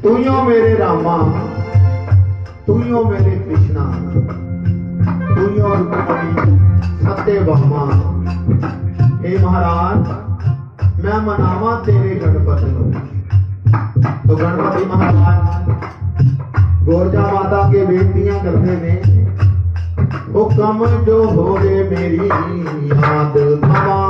तुइयो मेरे रामा, तुइयो मेरे कृष्णा, तुइयो रुक्मिणी सत्यभामा। हे महाराज, मैं मनावा तेरे गणपति को। तो गणपति महाराज गोरजा माता के बेटियां करते ने, हुक्म जो हो रे मेरी याद थमा,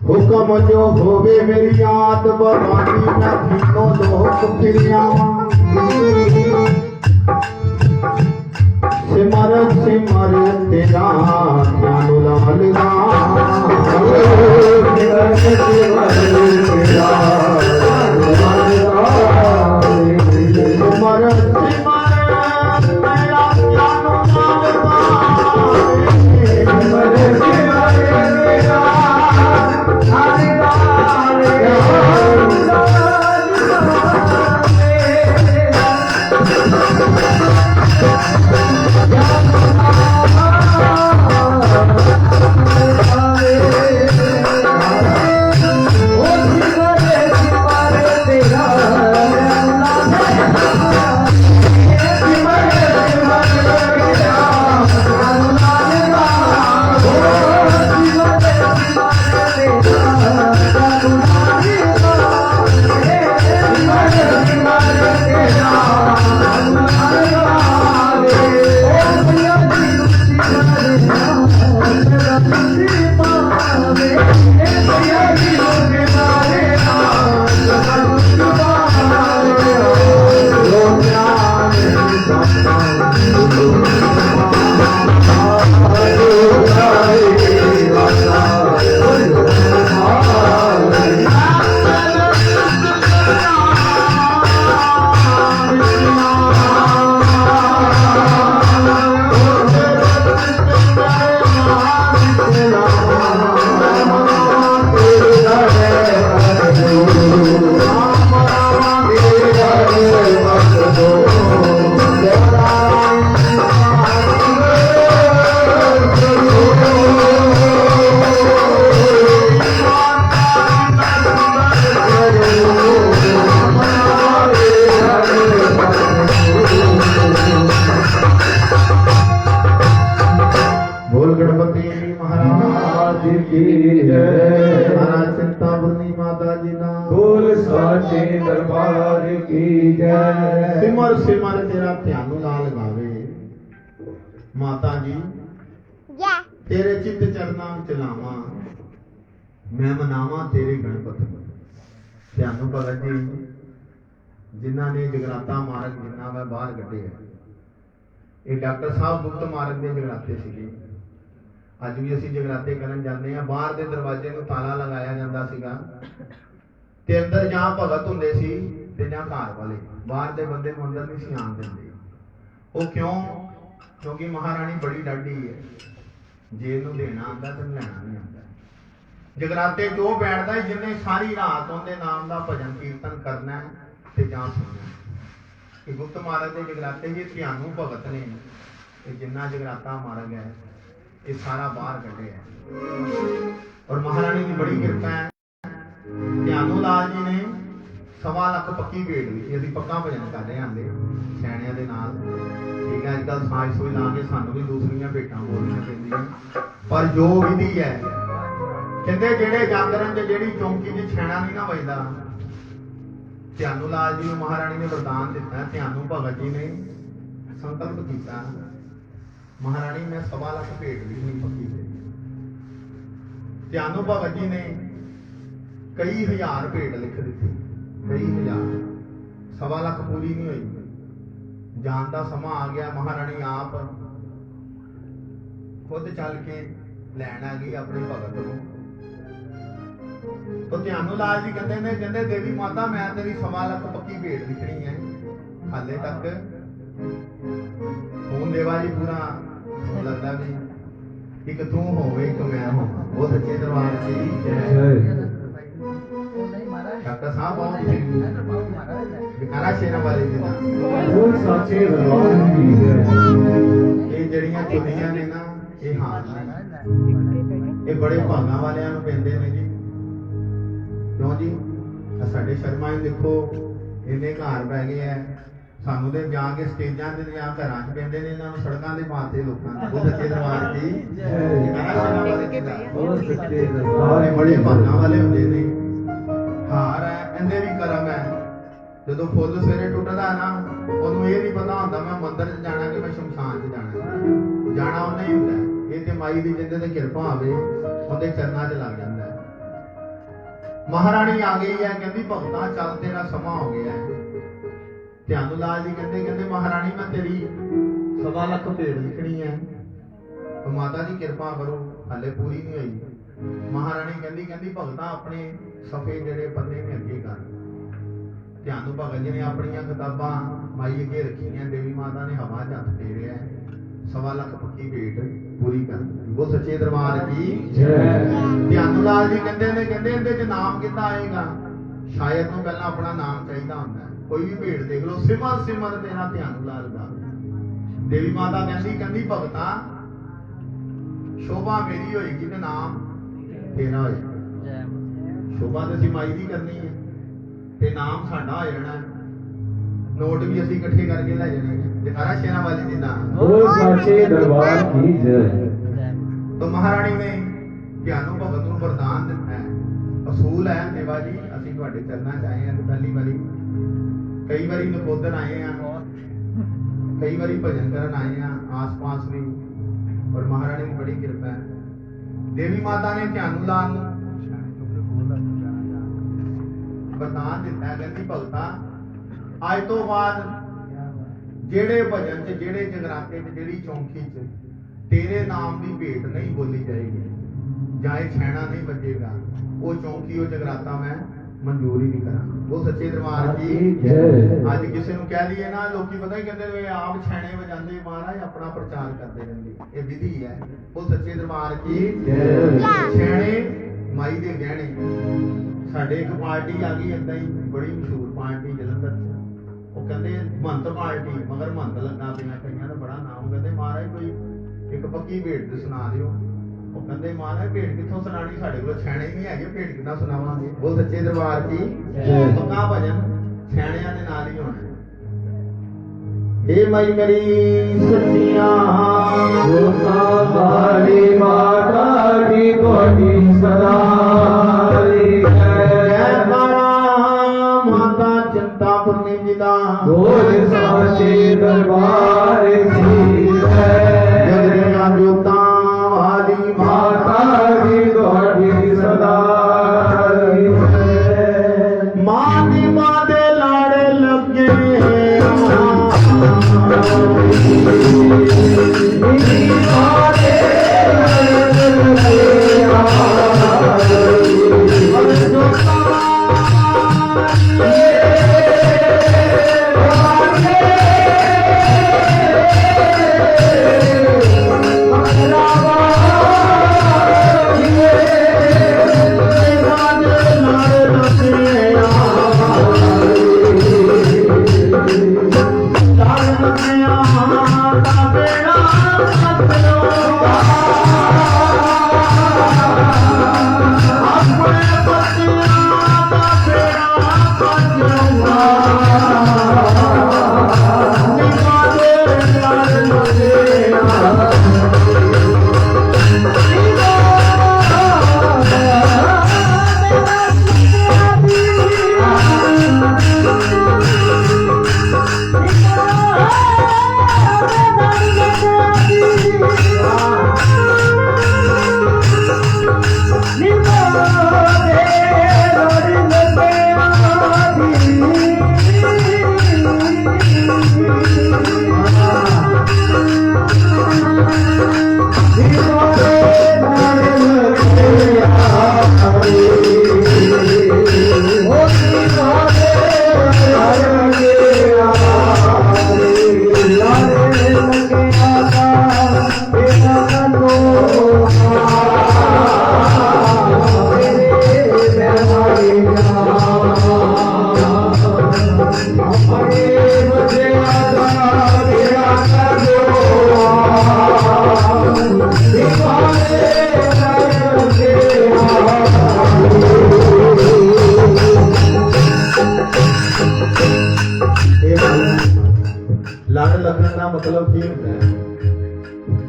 हुक्म जो होवे मेरी याद बवानी, मैं तीनों लोक फिरिया। सिमर सिमर तेरा ध्यान लाल राम, सिमर सिमर तेरा ध्यान लाल राम, सिमर सिमर तेरा ध्यान लाल राम, सिमर सिमर तेरा Hare जय। महाराज चिंतामणि माता जी ना बोल साचे दरबार की जय। सिमर सिमर तेरा ध्यान लाल गावे माता जी तेरे चित्त चरना चलावा मैं मनावा तेरे गणपत ध्यानू भगत जी जिन्हों ने जगराता मार्ग जिन्ना मैं बाहर कटे है ये डॉक्टर साहब गुप्त मार्ग के जगराते सीगे अज भी असी जगराते करन जाते हैं बाहर के दरवाजे में ताला लगाया जाता सीगा ते अंदर जहाँ भगत हुंदे सी ते जहाँ घर वाले बाहर के बंदे नूं अंदर नहीं सी आण दिंदे वो क्यों क्योंकि महारानी बड़ी डाढ़ी है जे नूं देना आंदा ते लैना नहीं आंदा जगराते जो बैठता है जिन्हें सारी रात उनके नाम का भजन कीर्तन करना है ते जां सुनना कि गुप्त मार्ग के जगराते जी ध्यानू भगत ने जिन्ना जगराता मार्ग है ये सारा बाहर कटे है और महारानी की बड़ी कृपा है ध्यानू लाल जी ने 1.25 लाख पक्की भेट दी अभी पक्का भजन कर रहे आंदे सैनिया के नाल ठीक है अजकल साज सूज ला के सानू भी दूसरिया भेटा बोलनिया पैंदियां पर जो विधि है कहते जेड़े जागरण च जेड़ी चौंकी च छैना नहीं ना बजदा ध्यानू लाल जी महारानी ने वरदान दिता ध्यानू भगत जी ने संकल्प किया महारानी मैं 1.25 लाख भेट दी नहीं पक्की ध्यानू भगत जी ने कई हजार भेट लिख दी कई हजार 1.25 लाख पूरी नहीं हुई जान का समा आ गया महारानी आप खुद चल के लैन आ गई अपने भगत को तो ध्यानू लाल जी कहते देवी माता मैं तेरी 1.25 लाख पक्की भेट लिखनी है हाले तक खून देवा जी पूरा लगता भी एक तू होवे एक मैं हो वो सच्चे दरबार की डॉक्टर साहब बहुत विकारा शेरा वाले जी ना बोल साचे दरबार की जय। ये जड़ियां चुनियां ने ना ये हाथ ने ये बड़े भागा वाले पैंदे ने जी क्यों जी साडे शर्मा ही देखो इन्ने घर बह गए है सानू ते जाके स्टेजां ते जां घरां च पैंदे ने इन्हां नूं सड़कां ते पाते लोकां ने वो सच्चे दरबार की बोल सच्चे दरबार ये बड़े भागा वाले हुंदे ने हार है इहदे भी करम है ਜਦੋਂ ਫੁੱਲ ਸਵੇਰੇ ਟੁੱਟਦਾ ਨਾ ਉਹਨੂੰ ਇਹ ਨਹੀਂ ਪਤਾ ਹੁੰਦਾ ਮੈਂ ਮੰਦਿਰ 'ਚ ਜਾਣਾ ਕਿ ਮੈਂ ਸ਼ਮਸ਼ਾਨ 'ਚ ਜਾਣਾ ਜਾਣਾ ਉਹਨੇ ਹੀ ਹੁੰਦਾ ਇਹ ਤੇ ਮਾਈ ਦੀ ਜਿੰਦੇ ਤੇ ਕਿਰਪਾ ਹੋਵੇ ਉਹਦੇ ਚਰਨਾਂ 'ਚ ਲੱਗ ਜਾਂਦਾ महारानी आ गई है कहती भगतां चल तेरा समा हो गया है ध्यानू लाल जी कहते महारानी मैं तेरी 1.25 लाख भेट लिखनी है तो माता जी कृपा करो हाले पूरी नहीं हुई महारानी कहती भगतां अपने सफे जेड़े पन्ने ने अगे कर ध्यानू भगत जी ने अपनी किताबां माई अगे रखियां देवी माता ने हवा च हथ फेरिया 1.25 लाख पक्की भेट पूरी कर वो सच्चे दरबार की ध्यानू लाल जी कहते नाम कितना आएगा शायद तो पहला अपना नाम चाहिए होंगे कोई भी भेट देख लो सिमर सिमर तेरा ध्यानू लाल का देवी माता कहती भगता शोभा मेरी होएगी तो नाम तेरा होएगा शोभा तो असी माई की करनी है ते नाम साडा हो जाना नोट भी असी इकट्ठे करके ले जाने जयकारा शेरा वाली जी ना बोल साचे दरबार की जय। तो महारानी ने ध्यानू भगत को वरदान दिता है असूल है देवा जी असि तुहाडे चरणा च आए हैं पहली बारी कई बारी नकोदर आए हैं कई बारी भजन करन आए हैं आस पास भी और महारानी की बड़ी कृपा है देवी माता ने ध्यानू लाल वरदान दिता है कहती भगता आज तो बाद जेड़े भजन च जेड़े जगराते च जेड़ी चौंकी च तेरे नाम की भेट नहीं बोली जाएगी जाए छैना नहीं बजेगा वो चौंकी वो जगराता मैं मंजूर ही नहीं करा वो सच्चे दरबार की अज किसी को कह दिए ना लोग पता ही कहते आप छैने बजाते महाराज अपना प्रचार करते रहते ये विधि है वो सच्चे दरबार की छैने माई दे गहने साडे एक पार्टी आ गई इदा ही बड़ी मशहूर पार्टी जलंधर वो कहते महंत पार्टी मगर महंत लगा पिया कई का बड़ा नाम कहते महाराज कोई एक पक्की भेट सुना दियो वो कहते महाराज भेट कितों सुनानी साडे कोल छैने नहीं है भेट कितना सुनावांगे वो सच्चे दरबार की पक्का भजन छैणियां दे नाल ही होना हे मई मेरी सच्चिया हमारी माता की कोटि सदा माता चिंतापुरनी जिदा बोल साचे दरबार की जगदिया जोता वाली माता की कोटि सदा माँ दी माँ दे लाड़े लगे लड़ लगन का मतलब की होंदा है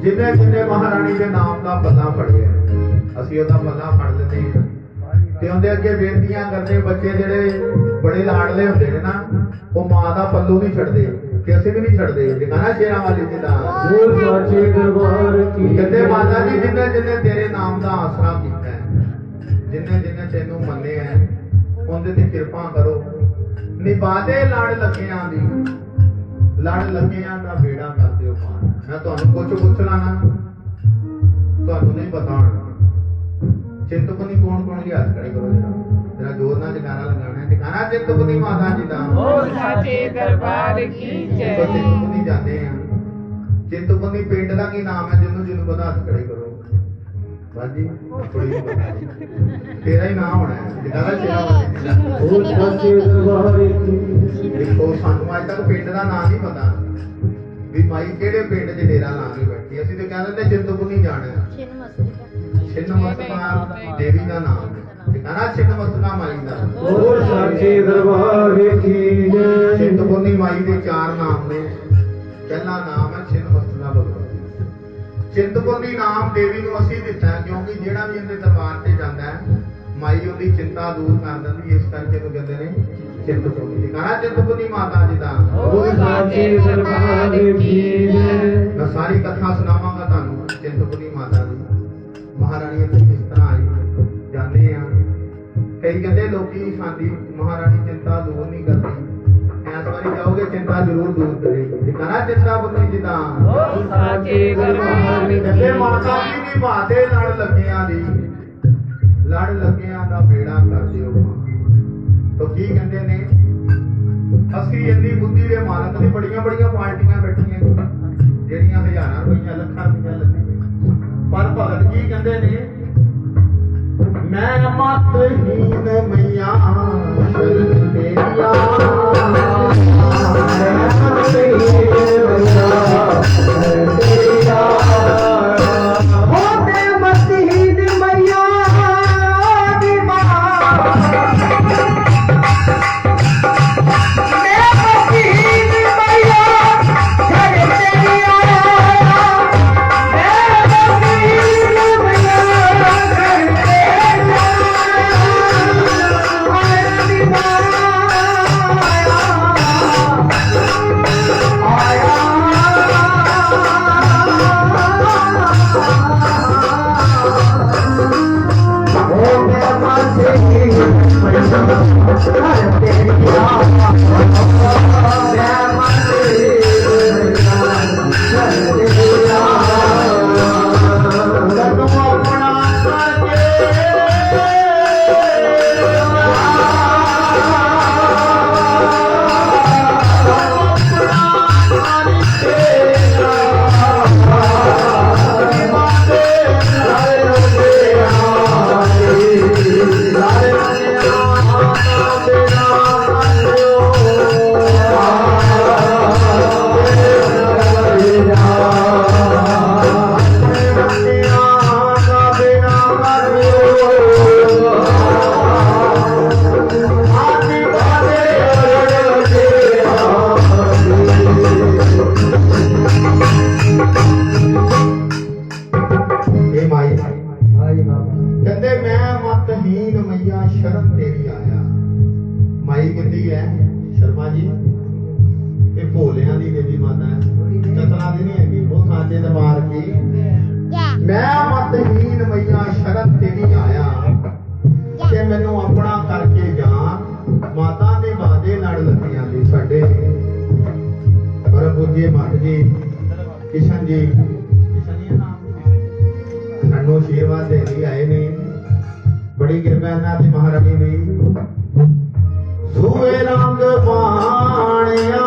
जिन्हें जिन्हें महारानी के नाम का पल्ला फड़िया असीं ओहदा पल्ला फड़ लेते हैं ते उहदे अगे बेनतियां करते बच्चे जिहड़े बड़े लाडले हुंदे ने ना वो मां दा पल्लू नहीं छड्डदे ते असीं भी नहीं छड्डदे जगाना शेरां वाली जी दा बोल साचे दरबार की कहते माता जी जिन्हें जिन्हें तेरे नाम का आसरा कीता है जिन्हें जिन्हें तैनूं मन्ने है उहदे ते किरपा करो निभादे लड़ लगियां दी लड़ लगियां दा बेड़ा कर दिओ पार मैं तुहानूं कुछ पुछ लाना तुहानूं नहीं पता होना चिंतपुर्णी कौन कौन की हाथ खड़े करो जरा जरा जोर नाल जयकारा लगाना है जयकारा चिंतपुर्णी माता जी दा बोल साचे दरबार की जय। चिंतपुर्णी जाते हैं चिंतपुर्णी पिंड का की नाम है जिन्हों जिन्हों पता हाथ खड़े करो बाजी थोड़ी नहीं पता तेरा ही नाम होना है जयकारा शेरा वाले बोल साचे दरबार की देखो सानू अज तक पिंड का नाम नहीं पता भी माई केड़े पिंड च डेरा ला के बैठी असि तो कह दिंदे चिंतपुर्णी जाना छिन्नमस्तिका देवी का नाम है कहना छिन्नमस्तिका माई का बोल साचे दरबार की जय चिंतपुर्णी माई के चार नाम ने पहला नाम है छिन्नमस्तिका भगवती चिंतपुर्णी नाम देवी को असी दिता क्योंकि जेड़ा भी इनके दरबार से जाता है माई उनकी चिंता दूर कर देती इस करके तो कहते हैं चिंतपुर्णी कहना चिंतपुर्णी माता जी का बोल साचे दरबार की जय मैं सारी कथा सुनावांगा तुहानू चिंतपुर्णी माता जी महारानी इत्थे किस तरह आई जाने आ कई कहते लोकी साडी महारानी चिंता दूर नहीं करती इस बारी जाओगे चिंता जरूर दूर करेगी कहना चिंतपुर्णी जी का बोल साचे दरबार की कहते माता जी दी बाते लड़ लगियां दी लड़ लगियां दा बेड़ा कर दिओ तो की कहते ने असि इन्नी बुद्धि दे मालक ने बड़ियां बड़ियां पार्टियां बैठियां जेड़ियां हजारां रुपया लाखां रुपया लगे पर भगत की कहते ने मैं मतहीन मैया शरण तेरिया कहते मैं मतहीन मैया शरण तेरी आया। माई कहती है शर्मा जी ये भोलियां दी देवी माता है, चतरा दी नहीं हैगी, वो सांचे दरबार की। मैं मतहीन मैया शरण तेरी आया कि मैनू अपना करके जान, माता ने वादे लड़ लगियां दी साडे और पूज्य मत जी किशन जी सानू आशीर्वाद देने आए ने। बड़ी कृपा इन्हां दी महारानी दी। सूए रंग पाणिया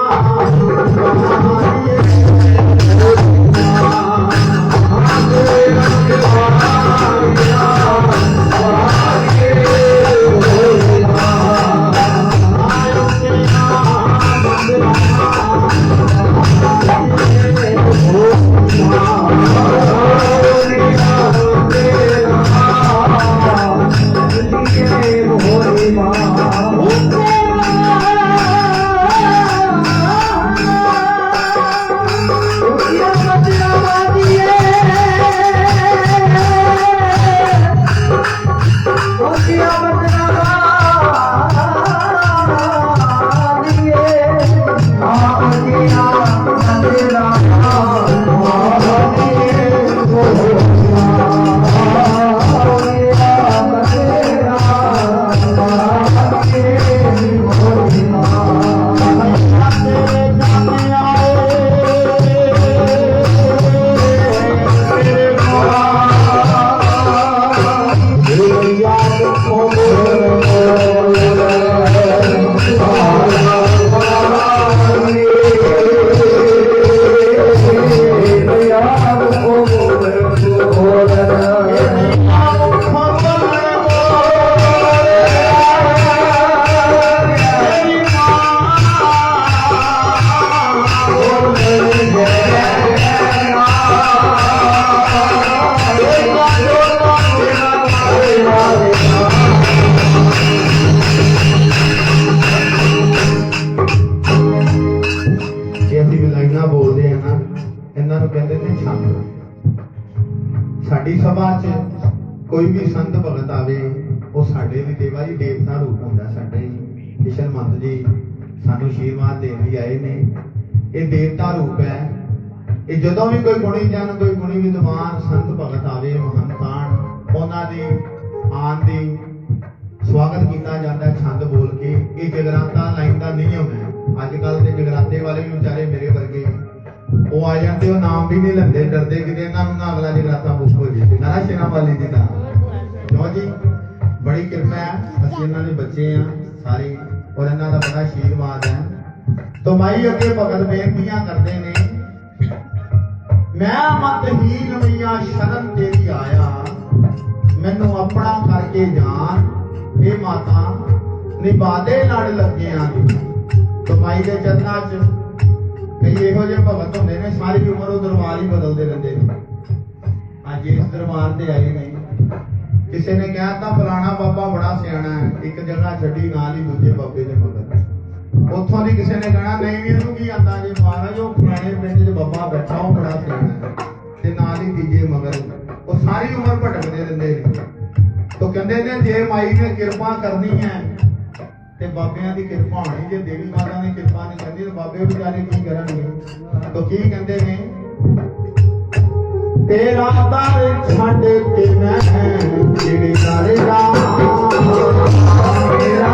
साडी सभा च कोई भी संत भगत आवे वो साडे भी देवा जी देवता रूप हुंदा। साडे किशन मत जी सानू आशीर्वाद देण लई आए ने। ये देवता रूप है। ये जदों भी कोई गुणी जन कोई गुणी विद्वान संत भगत आवे महंतान उन्हां दी आन दी स्वागत किया जाता है छंद बोल के। ये जगराता लाइन का नियम है। अजकल के जगराते वाले भी बेचारे मेरे वर्गे वो आ जाते, वो नाम भी नहीं लेंदे, डरदे कि इन्हां नूं ना अगला जगराता बुक हो जाए। नारा शेरा वाली जी का क्यों जी बड़ी कृपा है। असं इन्हां दे बच्चे हैं सारे और इन्हां दा बड़ा आशीर्वाद है। तो माई अगे भगत बेनतियां करते ने। मैं मतहीन मैया शरण तेरी आया, मैनू अपना करके जान, हे माता निभादे लड़ लगियां दी। तो माई के चरनां च कई इहो जे भगत होंदे ने सारी उम्र वो दरबार ही बदलते रहते हैं। अज इस दरबार से आए नहीं, किसी ने कहता फलाना बाबा बड़ा सियाना है, एक जगह छड्डी नाल ही दूजे बाबे दे मगर। उथों दी किसी ने कहना नहीं इहनूं की आंदा जी महाराज वो फलाने पिंड च बाबा बैठा वो बड़ा सियाना है, ते नाल ही तीजे मगर। वो सारी उम्र भटकते रहंदे ने। तो कहंदे ने जे माई ने किरपा करनी है ते बाबियां दी किरपा होनी, जे देवी माता ने किरपा नहीं करनी तो बाबे बेचारे की करनगे। तो की कहंदे ने तेरा दर छड्ड के मैं जेड़े कर राम, तेरा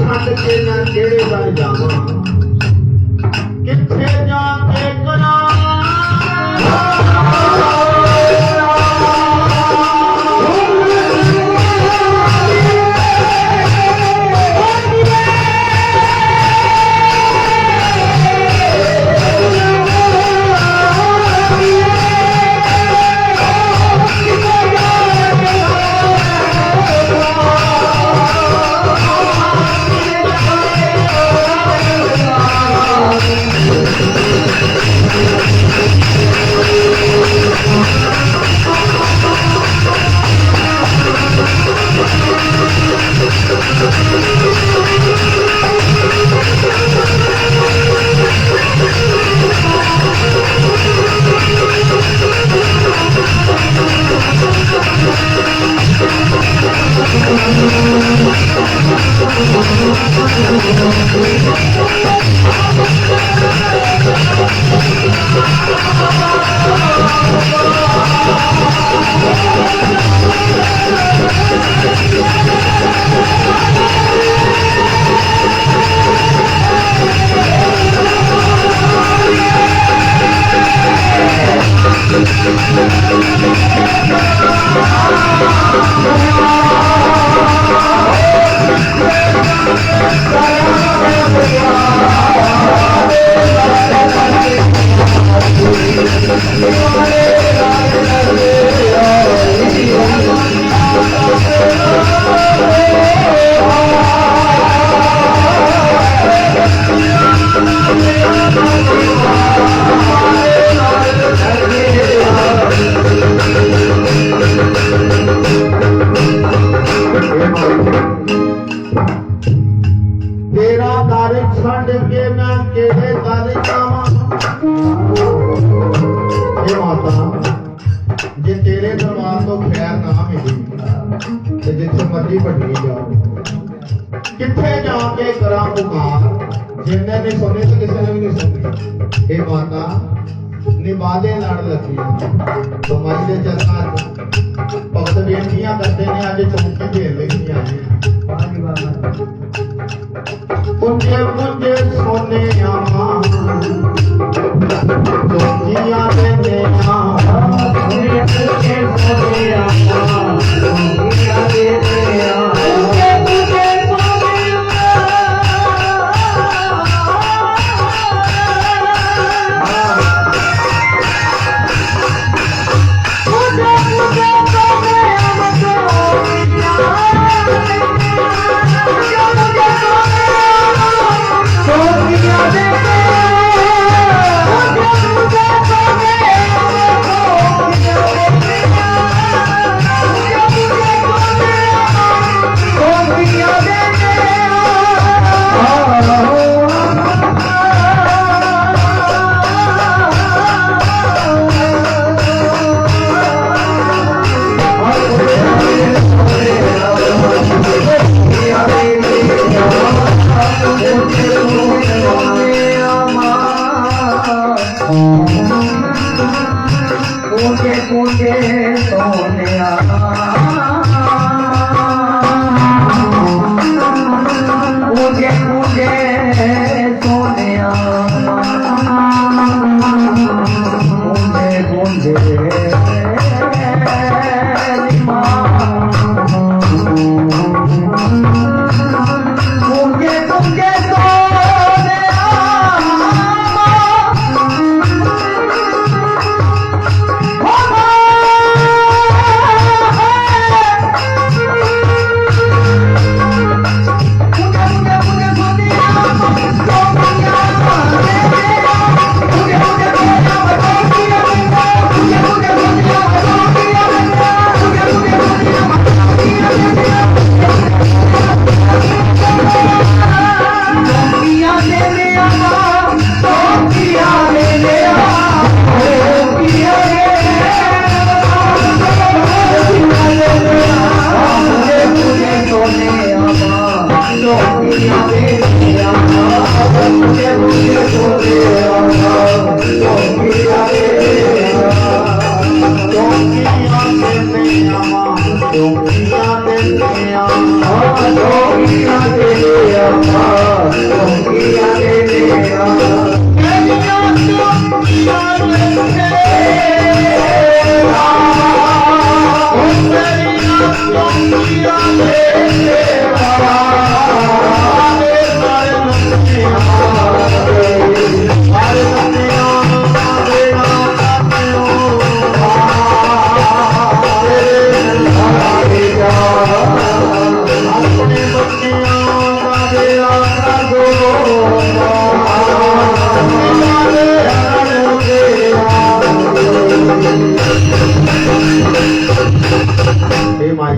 छड़ के मैं केड़े दर जावां किथे जाके करा तेरा दर छड़ के मैं केड़े दर जावां हे माता जे तेरे दरबार तो खैर ना मिली ते जिथे मर्जी भटकी जाओ किथे जाके करा पुकार जिन्ने नहीं सुने तो किसी ने भी नहीं सुनी हे माता निभादे लड़ लगी तो माई दे चरना भगत बेटियां करते ने अज चौकी देन लगी आई मुझे मुझे सोने आमा चौकियां देने मुझे मुझे सोने आमा चौकियां देने हे माई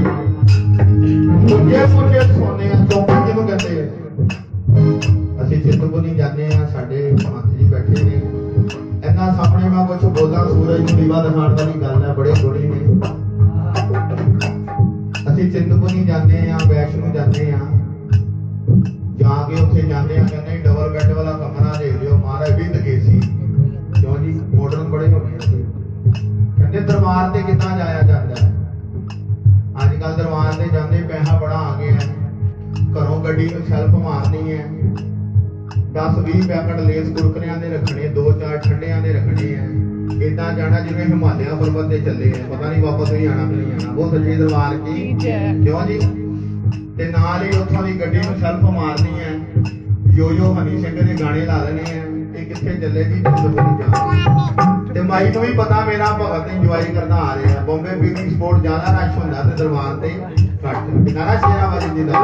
मुझे मुझे सोने चौकी किहनूं कहते हैं ਅਸੀਂ ਚਿੰਤਪੁਰਨੀ ਜਾਂਦੇ ਆ ਸਾਡੇ ਮੰਤ ਜੀ ਬੈਠੇ ਨੇ ਇਹਨਾਂ ਸਾਹਮਣੇ ਮੈਂ ਕੁਝ ਬੋਲਾਂ ਸੂਰਜ ਨੂੰ ਦੀਵਾ ਦਿਖਾਉਣ ਵਾਲੀ ਗੱਲ ਹੈ ਬੜੇ ਗੁਣੀ ਨੇ ਅਸੀਂ ਚਿੰਤਪੁਰਨੀ ਜਾਂਦੇ ਆ ਵੈਸ਼ਨੂ ਜਾਂਦੇ ਆ ਜਾ ਕੇ ਉੱਥੇ ਜਾਂਦੇ ਆ ਕਹਿੰਦੇ ਡਬਲ ਬੈੱਡ ਵਾਲਾ ਕਮਰਾ ਦੇ ਦਿਓ ਮਹਾਰਾਜ ਵਿਦ ਏਸੀ ਕਿਉਂ ਜੀ ਮਾਡਰਨ ਬੜੇ ਹੋ ਗਏ ਸੀ ਕਹਿੰਦੇ ਦਰਬਾਰ ਤੇ ਕਿੱਦਾਂ ਜਾਇਆ ਜਾਂਦਾ ਹੈ ਅੱਜ ਕੱਲ ਦਰਬਾਰ ਤੇ ਜਾਂਦੇ ਪੈਸਾ ਬੜਾ ਆ ਗਿਆ ਘਰੋਂ ਗੱਡੀ ਨੂੰ ਸੈਲਫ ਮਾਰਨੀ ਹੈ 10-20 ਪੈਕਟ ਲੇਸ ਕੁਰਕਰਿਆਂ ਦੇ ਰੱਖਣੇ 2-4 ਠੰਡਿਆਂ ਦੇ ਰੱਖਣੇ ਆ ਇਦਾਂ ਜਾਣਾ ਜਿਵੇਂ ਹਿਮਾਲਿਆ ਪਰਬਤ ਤੇ ਚੱਲੇ ਆ ਪਤਾ ਨਹੀਂ ਵਾਪਸ ਵੀ ਆਣਾ ਕਿ ਨਹੀਂ ਆਣਾ ਉਹ ਸੱਚੇ ਦਰਬਾਰ ਕੀ ਕਿਉਂ ਜੀ ਤੇ ਨਾਲ ਹੀ ਉੱਥੋਂ ਦੀ ਗੱਡੀ ਨੂੰ ਸੈਲਫ ਮਾਰਨੀ ਹੈ ਯੋ ਹਨੀ ਸਿੰਘ ਦੇ ਗਾਣੇ ਲਾ ਦੇਣੇ ਆ ਇਹ ਕਿੱਥੇ ਚੱਲੇ ਜੀ ਚਿੰਤਪੁਰਨੀ ਜਾ ਤੇ ਮਾਈ ਨੂੰ ਵੀ ਪਤਾ ਮੇਰਾ ਭਗਤ ਇੰਜੋਏ ਕਰਦਾ ਆ ਰਿਹਾ ਬੰਬੇ ਪਿਕਨਿਕ ਸਪੋਰਟ ਜ਼ਿਆਦਾ ਰਸ਼ ਹੁੰਦਾ ਤੇ ਦਰਬਾਰ ਤੇ ਘੱਟ ਟਿਕਾਣਾ ਸ਼ੇਰਾ ਵਾਲੀ ਜੀ ਦਾ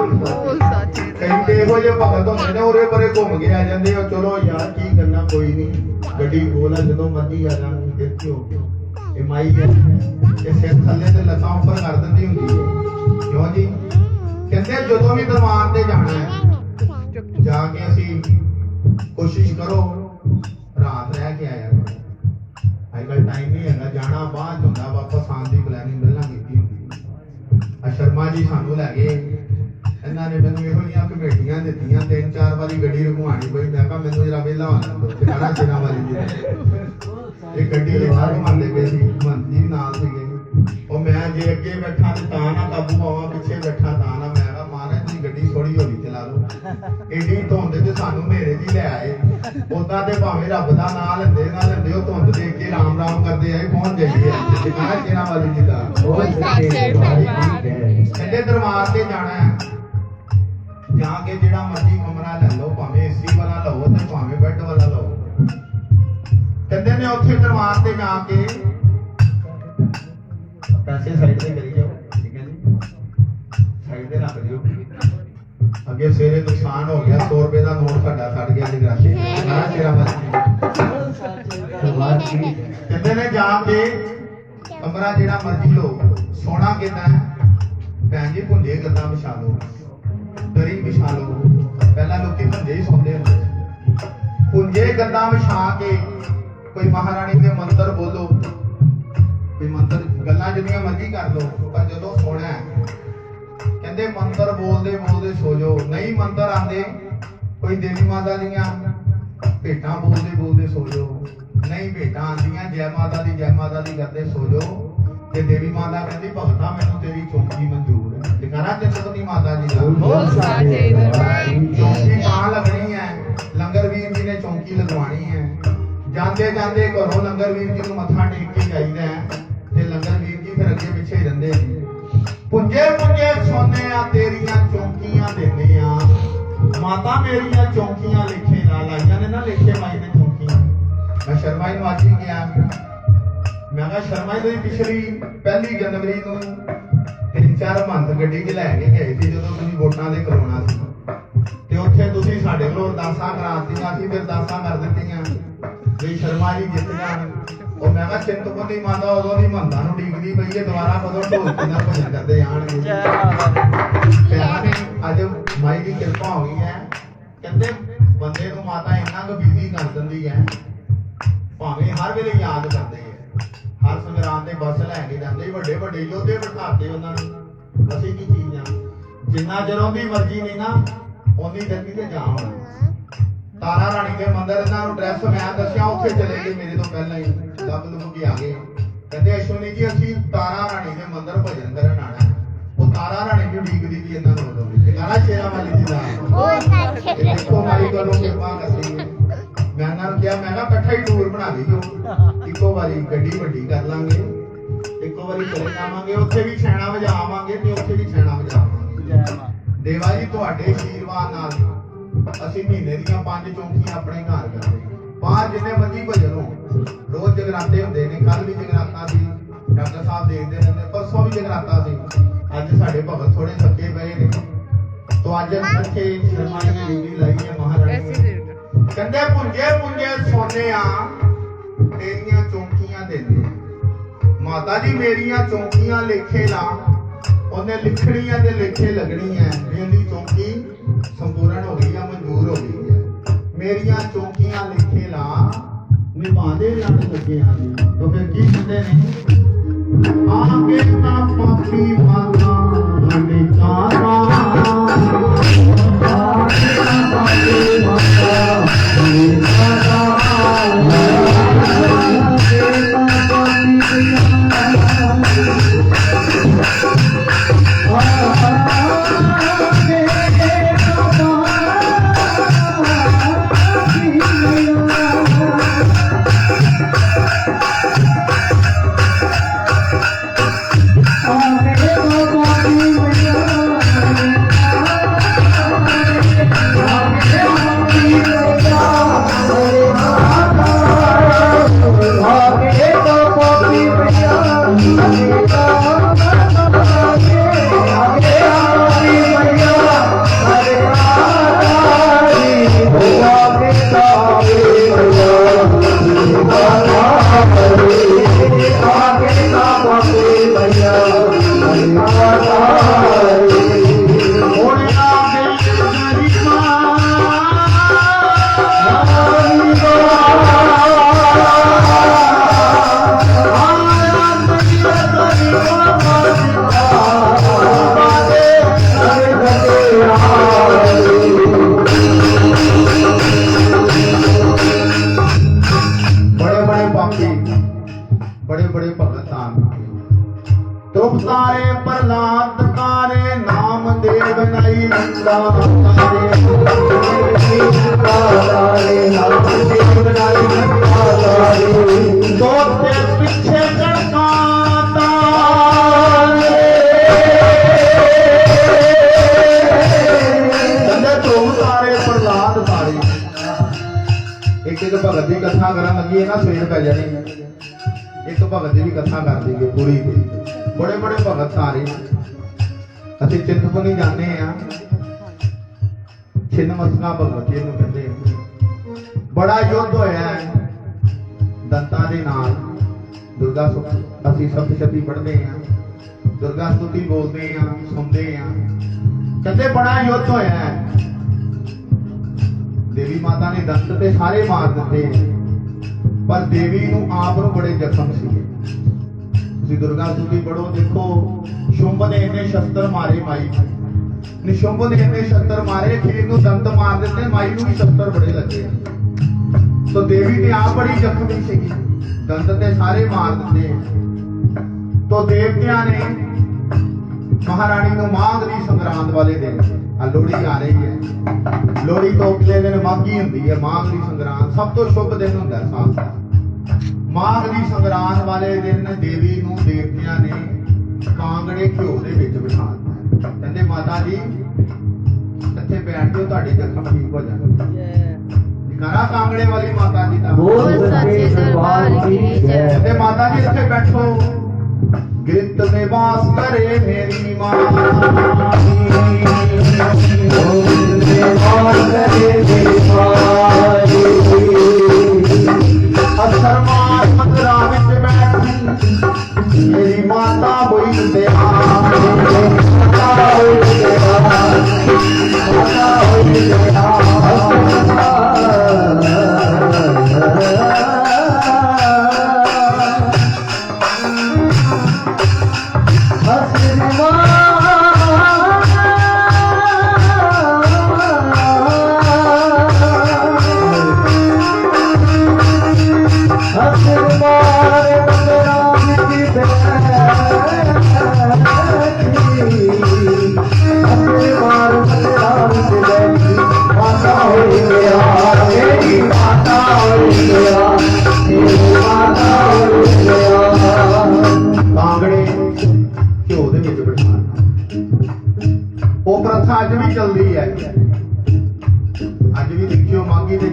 ਕਈ ਤੇ ਇਹੋ ਜਿਹੇ ਭਗਤ ਹੁੰਦੇ ਨੇ ਉਰੇ ਪਰੇ ਘੁੰਮ ਕੇ ਆ ਜਾਂਦੇ ਆ ਚਲੋ ਯਾਰ ਕੀ ਕਰਨਾ ਕੋਈ ਨਹੀਂ ਗੱਡੀ ਕੋਲ ਆ ਜਦੋਂ ਮਰਜ਼ੀ ਆ ਜਾਣੀ ਦੇਖਿਓ ਇਹ ਮਾਈ ਹੈ ਇਹ ਸਿਰ ਥੱਲੇ ਤੇ ਲੱਤਾਂ ਉੱਪਰ ਕਰ ਦਿੰਦੀ ਹੁੰਦੀ ਹੈ ਕਿਉਂ ਜੀ ਕਹਿੰਦੇ ਜਦੋਂ ਵੀ ਦਰਬਾਰ ਤੇ ਜਾਣਾ ਹੈ ਜਾ ਕੇ ਅਸੀਂ ਕੋਸ਼ਿਸ਼ ਕਰੋ ਰਾਤ ਰਹਿ ਕੇ ਆਇਆ ਕਰੋ ਅੱਜ ਕੱਲ ਟਾਈਮ ਨਹੀਂ ਹੈਗਾ ਜਾਣਾ ਬਾਅਦ ਹੁੰਦਾ ਵਾਪਸ ਆਉਣ ਦੀ ਪਲੈਨਿੰਗ ਪਹਿਲਾਂ ਕੀਤੀ ਹੁੰਦੀ ਆ ਸ਼ਰਮਾ ਜੀ ਸਾਨੂੰ ਲੈ ਗਏ ਇਹਨਾਂ ਨੇ ਮੈਨੂੰ ਇਹੋ ਜਿਹੀਆਂ ਕਮੇਟੀਆਂ ਦਿੱਤੀਆਂ 3-4 ਵਾਰੀ ਗੱਡੀ ਰੁਕਵਾਣੀ ਪਈ ਮੈਂ ਕਿਹਾ ਮੈਨੂੰ ਜਰਾ ਵਿਹਲਾ ਹੋਣਾ ਦੋ ਟਿਕਾਣਾ ਸ਼ੇਰਾ ਵਾਲੀ ਜੀ ਇਹ ਗੱਡੀ ਲੈਣਾ ਘੁਮਾਉਂਦੇ ਪਏ ਸੀ ਮੰਤਰੀ ਨਾਲ ਸੀਗੇ ਉਹ ਮੈਂ ਜੇ ਅੱਗੇ ਬੈਠਾ ਤੇ ਤਾਂ ਨਾ ਕਾਬੂ ਪਾਵਾਂ ਪਿੱਛੇ ਬੈਠਾ ਤਾਂ ਨਾ ਮੈਂ ਕਿਹਾ ਮਹਾਰਾਜ ਦੀ ਗੱਡੀ ਥੋੜੀ ਹੌਲੀ ਚਲਾ ਲਓ ਏਡੀ ਧੁੰਦ ਤੇ ਸਾਨੂੰ ਹਨੇਰੇ ਦੀ ਲੈ ਆਏ ਉਦਾਂ ਤੇ ਭਾਵੇਂ ਰੱਬ ਦਾ ਨਾਂ ਲੈਂਦੇ ਨਾ ਲੈਂਦੇ ਉਹ ਧੁੰਦ ਦੇਖ ਕੇ ਰਾਮ ਰਾਮ ਕਰਦੇ ਆਏ ਪਹੁੰਚ ਜਾਈਏ ਟਿਕਾਣਾ ਸ਼ੇਰਾ ਵਾਲੀ ਜੀ ਦਾ ਕਹਿੰਦੇ ਦਰਬਾਰ ਤੇ ਜਾਣਾ ਹੈ ਜਾ ਕੇ ਜਿਹੜਾ ਮਰਜ਼ੀ ਕਮਰਾ ਲੈ ਲਓ ਭਾਵੇਂ ਏਸੀ ਵਾਲਾ ਲਓ ਤੇ ਭਾਵੇਂ ਬੈੱਡ ਵਾਲਾ ਲਓ ਕਹਿੰਦੇ ਨੇ ਉੱਥੇ ਦਰਬਾਰ ਤੇ ਜਾ ਕੇ ਪੈਸੇ ਸਾਈਡ ਤੇ ਕਰੀ ਜਾਓ ਠੀਕ ਹੈ ਜੀ ਸਾਈਡ ਤੇ ਰੱਖ ਦਿਓ ਅੱਗੇ ਸਵੇਰੇ ਨੁਕਸਾਨ ਹੋ ਗਿਆ 100 ਰੁਪਏ ਦਾ ਨੋਟ ਸਾਡਾ ਛੱਡ ਗਿਆ ਜਗਰਾਤੇ ਸਾਰਾ ਤੇਰਾ ਬਸ ਕਹਿੰਦੇ ਨੇ ਜਾ ਕੇ ਕਮਰਾ ਜਿਹੜਾ ਮਰਜ਼ੀ ਲਓ ਸੋਨਾ ਕਿੰਨਾ ਹੈ ਭੈਣ ਜੀ ਭੁੰਜੇ ਗੱਦਾਂ ਵਿਛਾ ਲਓ ਦਰੀ ਵਿਛਾ ਲਓ ਪਹਿਲਾਂ ਲੋਕੀ ਭੁੰਜੇ ਹੀ ਸੌਂਦੇ ਹੁੰਦੇ ਭੁੰਜੇ ਗੱਦਾਂ ਵਿਛਾ ਕੇ ਕੋਈ ਮਹਾਰਾਣੀ ਦੇ ਮੰਤਰ ਬੋਲੋ ਕੋਈ ਮੰਤਰ ਗੱਲਾਂ ਜਿੰਨੀਆਂ ਮਰਜ਼ੀ ਕਰ ਲਓ ਪਰ ਜਦੋਂ ਸੋਣਾ ਹੈ ਕਹਿੰਦੇ ਮੰਤਰ ਬੋਲਦੇ ਬੋਲਦੇ ਸੋ ਜਾਓ ਨਹੀਂ ਮੰਤਰ ਆਂਦੇ ਕੋਈ ਦੇਵੀ ਮਾਤਾ ਦੀਆਂ ਭੇਟਾਂ ਬੋਲਦੇ ਬੋਲਦੇ ਸੋ ਜਾਓ ਨਹੀਂ ਭੇਟਾਂ ਆਂਦੀਆਂ ਜੈ ਮਾਤਾ ਦੀ ਕਰਦੇ ਸੋ ਜਾਓ ਤੇ ਦੇਵੀ ਮਾਤਾ ਕਹਿੰਦੀ ਭਗਤਾ ਮੈਨੂੰ ਤੇਰੀ ਚੌਂਕੀ ਮਨਜ਼ੂਰ ਹੈ ਟਿਕਾਣਾ ਚਿੰਤਪੁਰਨੀ ਮਾਤਾ ਜੀ ਦਾ ਚੌਂਕੀ ਤਾਂ ਲੱਗਣੀ ਹੈ ਲੰਗਰ ਵੀਰ ਜੀ ਨੇ ਚੌਂਕੀ ਲਗਵਾਣੀ ਹੈ ਜਾਂਦੇ ਜਾਂਦੇ ਘਰੋਂ ਲੰਗਰ ਵੀਰ ਜੀ ਨੂੰ ਮੱਥਾ ਟੇਕ ਕੇ ਜਾਈਦਾ ਹੈ ਤੇ ਲੰਗਰ ਵੀਰ ਜੀ ਫਿਰ ਅੱਗੇ ਪਿੱਛੇ ਹੀ ਰਹਿੰਦੇ ਨੇ ਪੁੰਜੇ ਪੁੰਜੇ ਸੋਨੇ ਆ ਤੇਰੀਆਂ ਚੌਂਕੀਆਂ ਦਿੰਦੇ ਆ ਮਾਤਾ ਮੇਰੀਆਂ ਚੌਂਕੀਆਂ ਲਿਖੇ ਨਾਲ ਆਈਆਂ ਨੇ ਨਾ ਲਿਖੇ ਮਾਈ ਨੇ ਚੌਂਕੀਆਂ ਮੈਂ ਸ਼ਰਮਾ ਨੂੰ ਅੱਜ ਹੀ ਗਿਆ ਮੈਂ ਕਿਹਾ ਸ਼ਰਮਾ ਜੀ ਪਿਛਲੀ 1 ਜਨਵਰੀ ਨੂੰ 3-4 ਮੰਥ ਗੱਡੀ 'ਚ ਲੈ ਕੇ ਗਏ ਸੀ ਜਦੋਂ ਤੁਸੀਂ ਵੋਟਾਂ ਦੇ ਕਰਾਉਣਾ ਸੀ ਤੇ ਉੱਥੇ ਤੁਸੀਂ ਸਾਡੇ ਕੋਲ ਅਰਦਾਸਾਂ ਕਰਾਤੀਆਂ ਸੀ ਫਿਰ ਅਰਦਾਸਾਂ ਕਰ ਦਿੱਤੀਆਂ ਵੀ ਸ਼ਰਮਾ ਜੀ ਜਿੱਤ ਜਾਣ ਉਹ ਮੈਂ ਕਿਹਾ ਚਿੰਤਪੁਰਨੀ ਮਾਤਾ ਉਦੋਂ ਦੀ ਮੰਦਾ ਨੂੰ ਡੀਕਦੀ ਪਈ ਹੈ ਦੁਬਾਰਾ ਕਦੋਂ ਢੋਲਕੀ ਦਾ ਭਜਨ ਕਰਦੇ ਆਣਗੇ ਅੱਜ ਮਾਈ ਦੀ ਕਿਰਪਾ ਹੋ ਗਈ ਹੈ ਕਹਿੰਦੇ ਬੰਦੇ ਨੂੰ ਮਾਤਾ ਇੰਨਾ ਕੁ ਬਿਜ਼ੀ ਕਰ ਦਿੰਦੀ ਹੈ ਭਾਵੇਂ ਹਰ ਵੇਲੇ ਯਾਦ ਕਰਦੇ ਹੈ ਹਰ ਸੰਗਰਾਮ ਤੇ ਬੱਸ ਲੈ ਕੇ ਜਾਂਦੇ ਵੱਡੇ ਵੱਡੇ ਯੋਧੇ ਬਿਠਾਤੇ ਉਹਨਾਂ ਨੂੰ ਅਸੀਂ ਕੀ ਚੀਜ਼ਾਂ ਜਿੰਨਾ ਜਦੋਂ ਦੀ ਮਰਜ਼ੀ ਨਹੀਂ ਨਾ ਉਨੀ ਜਲਦੀ ਤੇ ਜਾ ਹੋਣਾ ਤਾਰਾ ਰਾਣੀ ਦੇ ਮੰਦਿਰ ਇਹਨਾਂ ਨੂੰ ਡਰੈਸ ਮੈਂ ਦੱਸਿਆ ਉੱਥੇ ਚਲੇ ਗਏ ਮੇਰੇ ਤੋਂ ਪਹਿਲਾਂ ਹੀ ਲੱਭ ਲੁੱਭ ਕੇ ਆ ਗਏ ਕਹਿੰਦੇ ਅਸ਼ਵਨੀ ਜੀ ਅਸੀਂ ਤਾਰਾ ਰਾਣੀ ਦੇ ਮੰਦਿਰ ਭਜਨ ਕਰਨ ਆਣਾ ਉਹ ਤਾਰਾ ਰਾਣੀ ਵੀ ਉਡੀਕਦੀ ਵੀ ਇਹਨਾਂ ਨੂੰ ਉਦੋਂ ਵੀ ਟਿਕਾਣਾ ਸ਼ੇਰਾਂ ਵਾਲੀ ਜੀ ਦਾ ਲਈਓ ਇੱਕੋ ਵਾਰੀ ਗੱਡੀ ਵੱਡੀ ਕਰ ਲਾਂਗੇ ਇੱਕੋ ਵਾਰੀ ਚਲੇ ਜਾਵਾਂਗੇ ਉੱਥੇ ਵੀ ਛੈਣਾ ਵਜਾਵਾਂਗੇ ਤੇ ਉੱਥੇ ਵੀ ਛੈਣਾ ਵਜਾਵਾਂਗੇ ਦੇਵਾ ਜੀ ਤੁਹਾਡੇ ਆਸ਼ੀਰਵਾਦ ਨਾਲ ਅਸੀਂ ਮਹੀਨੇ ਦੀਆਂ 5 ਚੌਂਕੀਆਂ ਆਪਣੇ ਘਰ ਕਰਦੇ ਬਾਹਰ ਜਿੰਨੇ ਮਰਜ਼ੀ ਭਜਨ ਹੋ ਰੋਜ਼ ਜਗਰਾਤੇ ਹੁੰਦੇ ਨੇ ਕੱਲ ਵੀ ਜਗਰਾਤਾ ਸੀ ਡਾਕਟਰ ਸਾਹਿਬ ਦੇਖਦੇ ਰਹਿੰਦੇ ਪਰਸੋਂ ਵੀ ਜਗਰਾਤਾ ਸੀ ਅੱਜ ਸਾਡੇ ਭਗਤ ਥੋੜੇ ਥੱਕੇ ਪਏ ਨੇ तो आज अच्छे शर्माने में डिग्री लाई है महारानी कहते पुंजे पुंजे सोने तेरिया चौंकियां दे दे माता जी मेरिया चौंकियां लिखे ला उन्हें लिखनिया ते लिखे लगनी है मेरी चौंकी संपूर्ण हो गई है मंजूर हो गई है मेरिया चौंकियां लिखे ला निभादे जान सके तो फिर की कहते ने आगे ना पापी माता निकारा बड़े बड़े भगत तुम तारे प्रहलाद तारे नाम देव नहीं तारे तो पीछे कड़का तुम तारे प्रहलाद तारे एक एक भगत की कथा करन लगी ना सवेर पै जानी एक भगत की भी कथा कर देंगे पूरी बड़े बड़े भगत सारे असी चिंतपूर्णी जाने छिन्नमस्का भगत इहनूं कहंदे बड़ा युद्ध होया है दंतां दे नाल दुर्गा असी सप्तशती पढ़ते हैं दुर्गा स्तुति बोलते हैं सुनते हैं कहते बड़ा युद्ध होया है देवी माता ने दंत ते सारे मार दिते पर देवी नूं आप नूं बड़े जख्म सीगे तुसीं दुर्गा स्तुति पढ़ो देखो शुंभ ने इन्ने शस्त्र मारे माई निशुंभ ने इन्ने शस्त्र मारे खीर नूं दंत मार दिते माई नूं भी शस्त्र बड़े लगे तो देवी ने आप बड़ी जख्मी सीगी दंत ते सारे मार दिते तो देवतियां ने महारानी नूं माघ दी संगरांद वाले दिन लोहड़ी आ रही है लोहड़ी तो अगले दिन माघी हुंदी है माघ दी संगरांद सब तो शुभ दिन हुंदा है साल दा माघ दी संगरांद वाले दिन देवी नूं देवतियां ने कांगड़े घिओ दे विच बिठा दित्ता कहंदे माता जी इत्थे बैठ जाओ तुहाडे जख्म ठीक हो जाणगे करा कांगड़े वाली माता जी दा बोल सच्चे दरबार की जय कहंदे माता जी इत्थे बैठो गिरत में वास करे मेरी मां अक्षर मार मंदिरा विच बैठी मेरी माता होई माता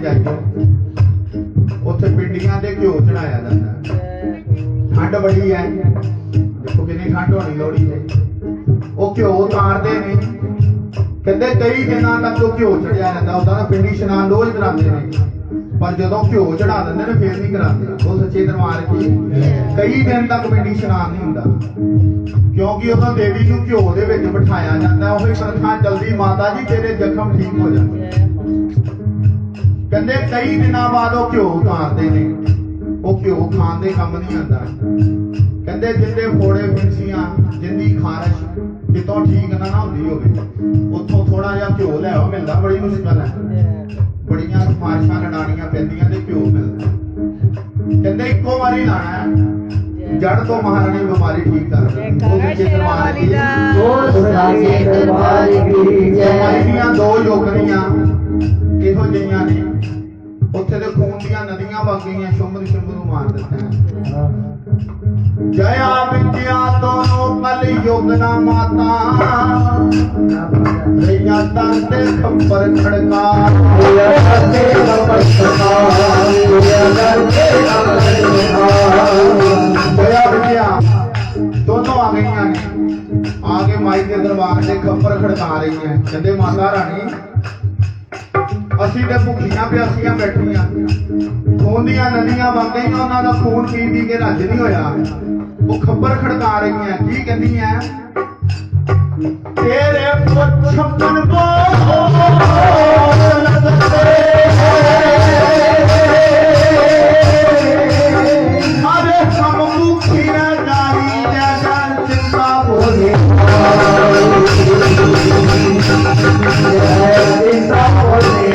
ਜਾਈਏ ਉੱਥੇ ਪਿੰਡੀਆਂ ਦੇ ਘਿਓ ਚੜਾਇਆ ਜਾਂਦਾ। ਠੰਡ ਬੜੀ ਹੈ, ਦੇਖੋ ਕਿੰਨੀ ਠੰਡ ਹੋਣੀ ਲੋਹੜੀ ਤੇ। ਉਹ ਘਿਓ ਤਾਰਦੇ ਨੇ, ਕਹਿੰਦੇ ਕਈ ਦਿਨਾਂ ਤੱਕ ਉਹ ਘਿਓ ਚੜਿਆ ਰਹਿੰਦਾ। ਉਹਦਾ ਨਾ ਪਿੰਡੀ ਇਸ਼ਨਾਨ ਰੋਜ਼ ਕਰਾਉਂਦੇ ਨੇ, ਪਰ ਜਦੋਂ ਘਿਓ ਚੜਾ ਦਿੰਦੇ ਨੇ ਫੇਰ ਨਹੀਂ ਕਰਾਉਂਦੇ। ਉਹ ਸੱਚੇ ਦਰਬਾਰ ਕੀ ਕਈ ਦਿਨ ਤੱਕ ਪਿੰਡੀ ਇਸ਼ਨਾਨ ਨਹੀਂ ਹੁੰਦਾ, ਕਿਉਂਕਿ ਉਦੋਂ ਦੇਵੀ ਨੂੰ ਘਿਓ ਦੇ ਵਿੱਚ ਬਿਠਾਇਆ ਜਾਂਦਾ। ਉਹੀ ਪ੍ਰਥਾ ਜਲਦੀ ਮਾਤਾ ਜੀ ਤੇਰੇ ਜ਼ਖਮ ਠੀਕ ਹੋ ਜਾਂਦੇ। ਕਹਿੰਦੇ ਕਈ ਦਿਨਾਂ ਬਾਅਦ ਉਹ ਘਿਓ ਉਤਾਰਦੇ ਨੇ। ਉਹ ਘਿਓ ਖਾਣ ਦੇ ਕੰਮ ਨਹੀਂ ਆਉਂਦਾ। ਕਹਿੰਦੇ ਜਿੰਦੇ ਫੋੜੇ ਫਿੰਸੀਆਂ, ਜਿੰਦੀ ਖਾਰਸ਼ ਕਿਤੋਂ ਠੀਕ ਨਾ ਹੁੰਦੀ ਹੋਵੇ, ਉੱਥੋਂ ਥੋੜਾ ਜਿਹਾ ਘਿਓ ਲੈ ਆਓ, ਮਿਲਦਾ ਬੜੀ ਮੁਸ਼ਕਲ ਹੈ। ਬੜੀਆਂ ਸਿਫਾਰਿਸ਼ਾਂ ਲੜਾਣੀਆਂ ਪੈਂਦੀਆਂ ਤੇ ਘਿਓ ਮਿਲਦਾ। ਕਹਿੰਦੇ ਇੱਕੋ ਵਾਰੀ ਲਾਣਾ ਹੈ, ਜੜ ਤੋਂ ਮਹਾਰਾਣੀ ਬਿਮਾਰੀ ਠੀਕ ਕਰ ਦਿੰਦੀ। ਉਹ ਸੱਚੇ ਦਰਬਾਰ ਦੀ ਸਮਾਈ ਦੀਆਂ ਦੋ ਯੋਗਣੀਆਂ ਇਹੋ ਜਿਹੀਆਂ ਨੇ। ਉੱਥੇ ਦੇ ਖੂਨ ਦੀਆਂ ਨਦੀਆਂ ਵਗ ਗਈਆਂ, ਸ਼ੁੰਭ ਨੂੰ ਮਾਰ ਦਿੱਤਾ। ਜया विद्या दोनों कल योगना माता रैया दंते खप्पर खड़का जया विद्या दोनों आ गई ने, आगे माई के दरबार से खप्पर खड़का रही है। कहते माता रानी ਅਸੀਂ ਤੇ ਭੁੱਖੀਆਂ ਪਿਆਸੀਆਂ ਬੈਠੀਆਂ, ਖੂਨ ਦੀਆਂ ਨਦੀਆਂ ਵਗ ਗਈਆਂ, ਉਹਨਾਂ ਦਾ ਖੂਨ ਪੀ ਪੀ ਕੇ ਰੱਜ ਨਹੀਂ ਹੋਇਆ। ਉਹ ਖੱਬਰ ਖੜਕਾ ਰਹੀਆਂ, ਕੀ ਕਹਿੰਦੀਆਂ? ਤੇਰੇ ਪੁੱਛਪਨ ਕੋ ਅਰੇ ਹਮ ਭੁੱਖੀਆਂ ਜਾਈ ਜਗਨ ਚਿੰਤਾ ਭੋਲੇ ਚਿੰਤਾ ਭੋਲੇ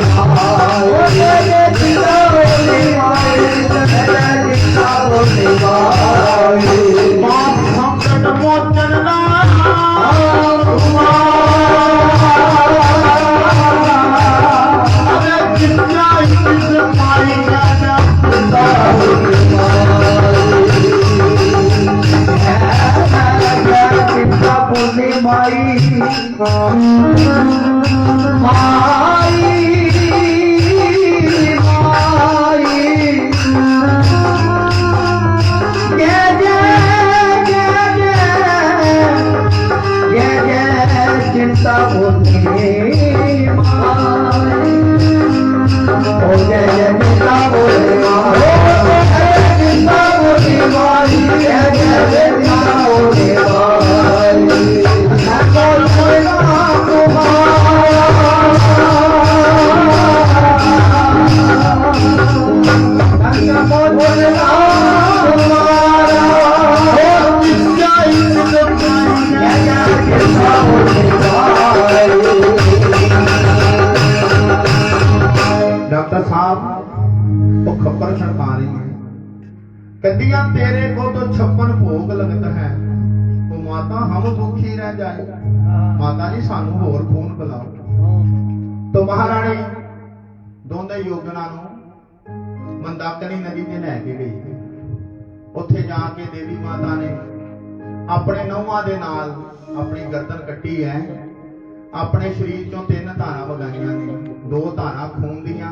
डॉक्टर साहब वो खप्पर छड़का रही है। कदियां तेरे को तो 56 भोग लगता है, तो माता हम दुखी रह जाए। माता जी सानू होर खून पिलाओ। तो महारानी दोनों योगना मंदाकिनी नदी ते लैके गई। उत्थे जाके देवी माता ने अपने नौवां दे नाल अपनी गर्दन कट्टी है। अपने शरीर चों 3 धारा वगाइयां ने, 2 धारा खून दियां,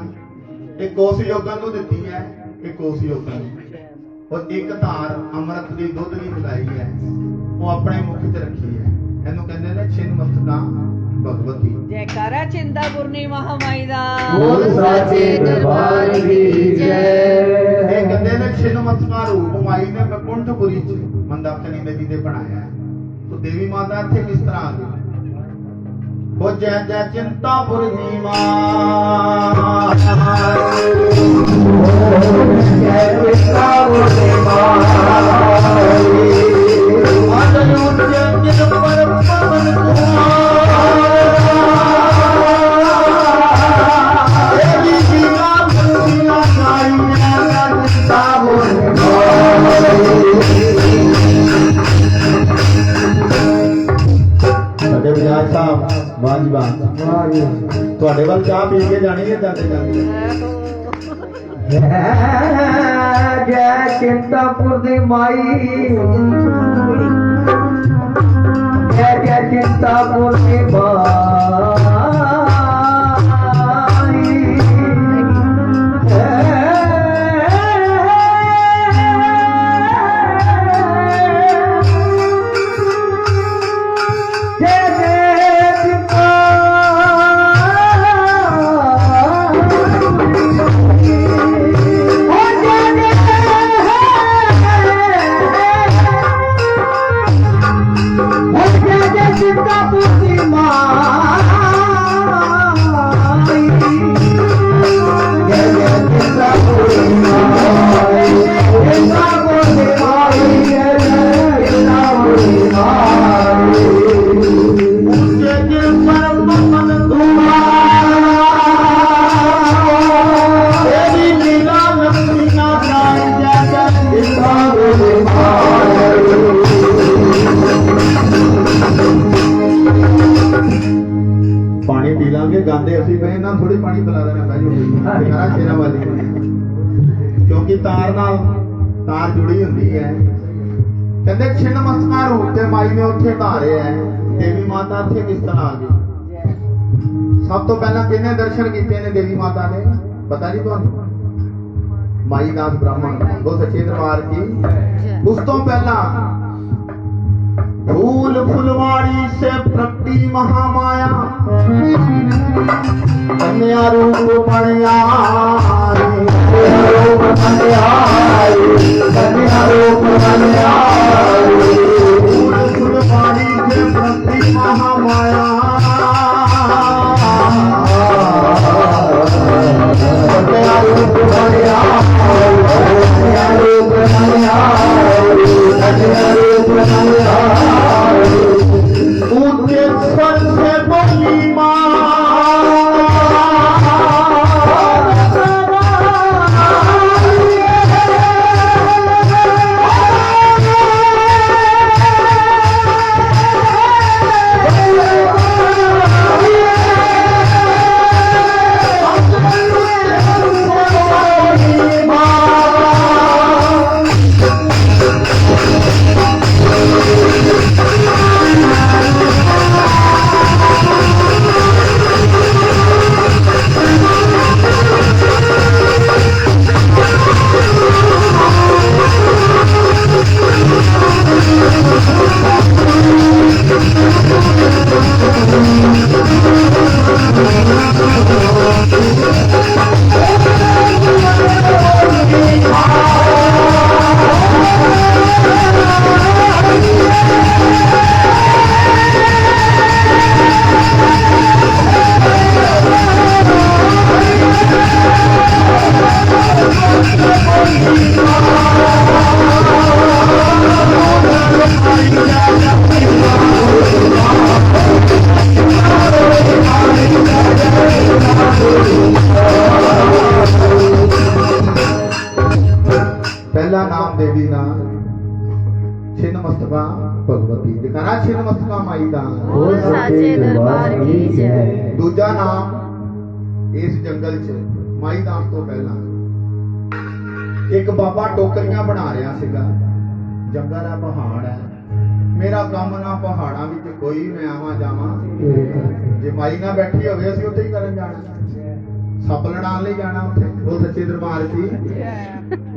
एक उस योगन नूं दित्ती है, एक उस योगन नूं, और एक धार अमृत दी दुध दी वगाई है, वो अपने मुख च रखी है। इहनूं कहंदे ने छिन्नमस्तिका भगवती। जयकारा चिंतापुरनी महामाई दा बोल साचे दरबार की जय। ਇਹ ਕਹਿੰਦੇ ਨੇ छिन्नमस्तिका रूप माई ने वैकुंठपुरी च मंदाकिनी नदी ते बनाया है। तो देवी माता इत्थे किस तरह आ गई? वो जय जय चिंतापुरनी मां, जय चिंतापुरनी मां, अजयूर जिन पर पवन देवी जी का मुर्तियां गाई जय चिंतापुरनी ਸਾਡੇ ਵਿਆਹ ਸਾਹਿਬ ਬਾਜਵਾਨ ਤੁਹਾਡੇ ਵੱਲ ਚਾਹ ਪੀ ਕੇ ਜਾਣੀ ਹੈ ਜਾਂਦੇ ਜਾਂਦੇ। जय चिंतापुर दी माई, जय जय चिंतापुर दी माई। थोड़ी पानी पिला देना भाई जयकारा शेरा वाली क्योंकि तार जुड़ी हुंदी है कहते छिन्न मस्तका रूप ते माई ने उत्थे धारे है देवी माता उत्थे किस तरह आ गई सब तो पहला किन्ने दर्शन किए ने देवी माता ने पता नहीं तुहानू माई दास ब्राह्मण वो सच्चे दरबार की उस तो पहला फूल फुलवाड़ी से प्रकटी महामाया कन्या रूप मणियारी फूल फुलवाड़ी से प्रकटी महामाया कन्या रूप ऊंचे स्वर से बोली पहला नाम देवी ना छिन्न मस्तका भगवती जयकारा छिन्न मस्तका माई दा बोल साचे दरबार की जय। दूजा नाम इस जंगल च माई दास तो पहला एक बाबा टोकरियां बना रहा सीगा जंगल है पहाड़ है मेरा काम ना पहाड़ां विच कोई मैं आवां जावां जे माई ना बैठी होवे असीं उत्थे ही करन जाना सप लड़ान ले जाना उत्थे वो सच्चे दरबार की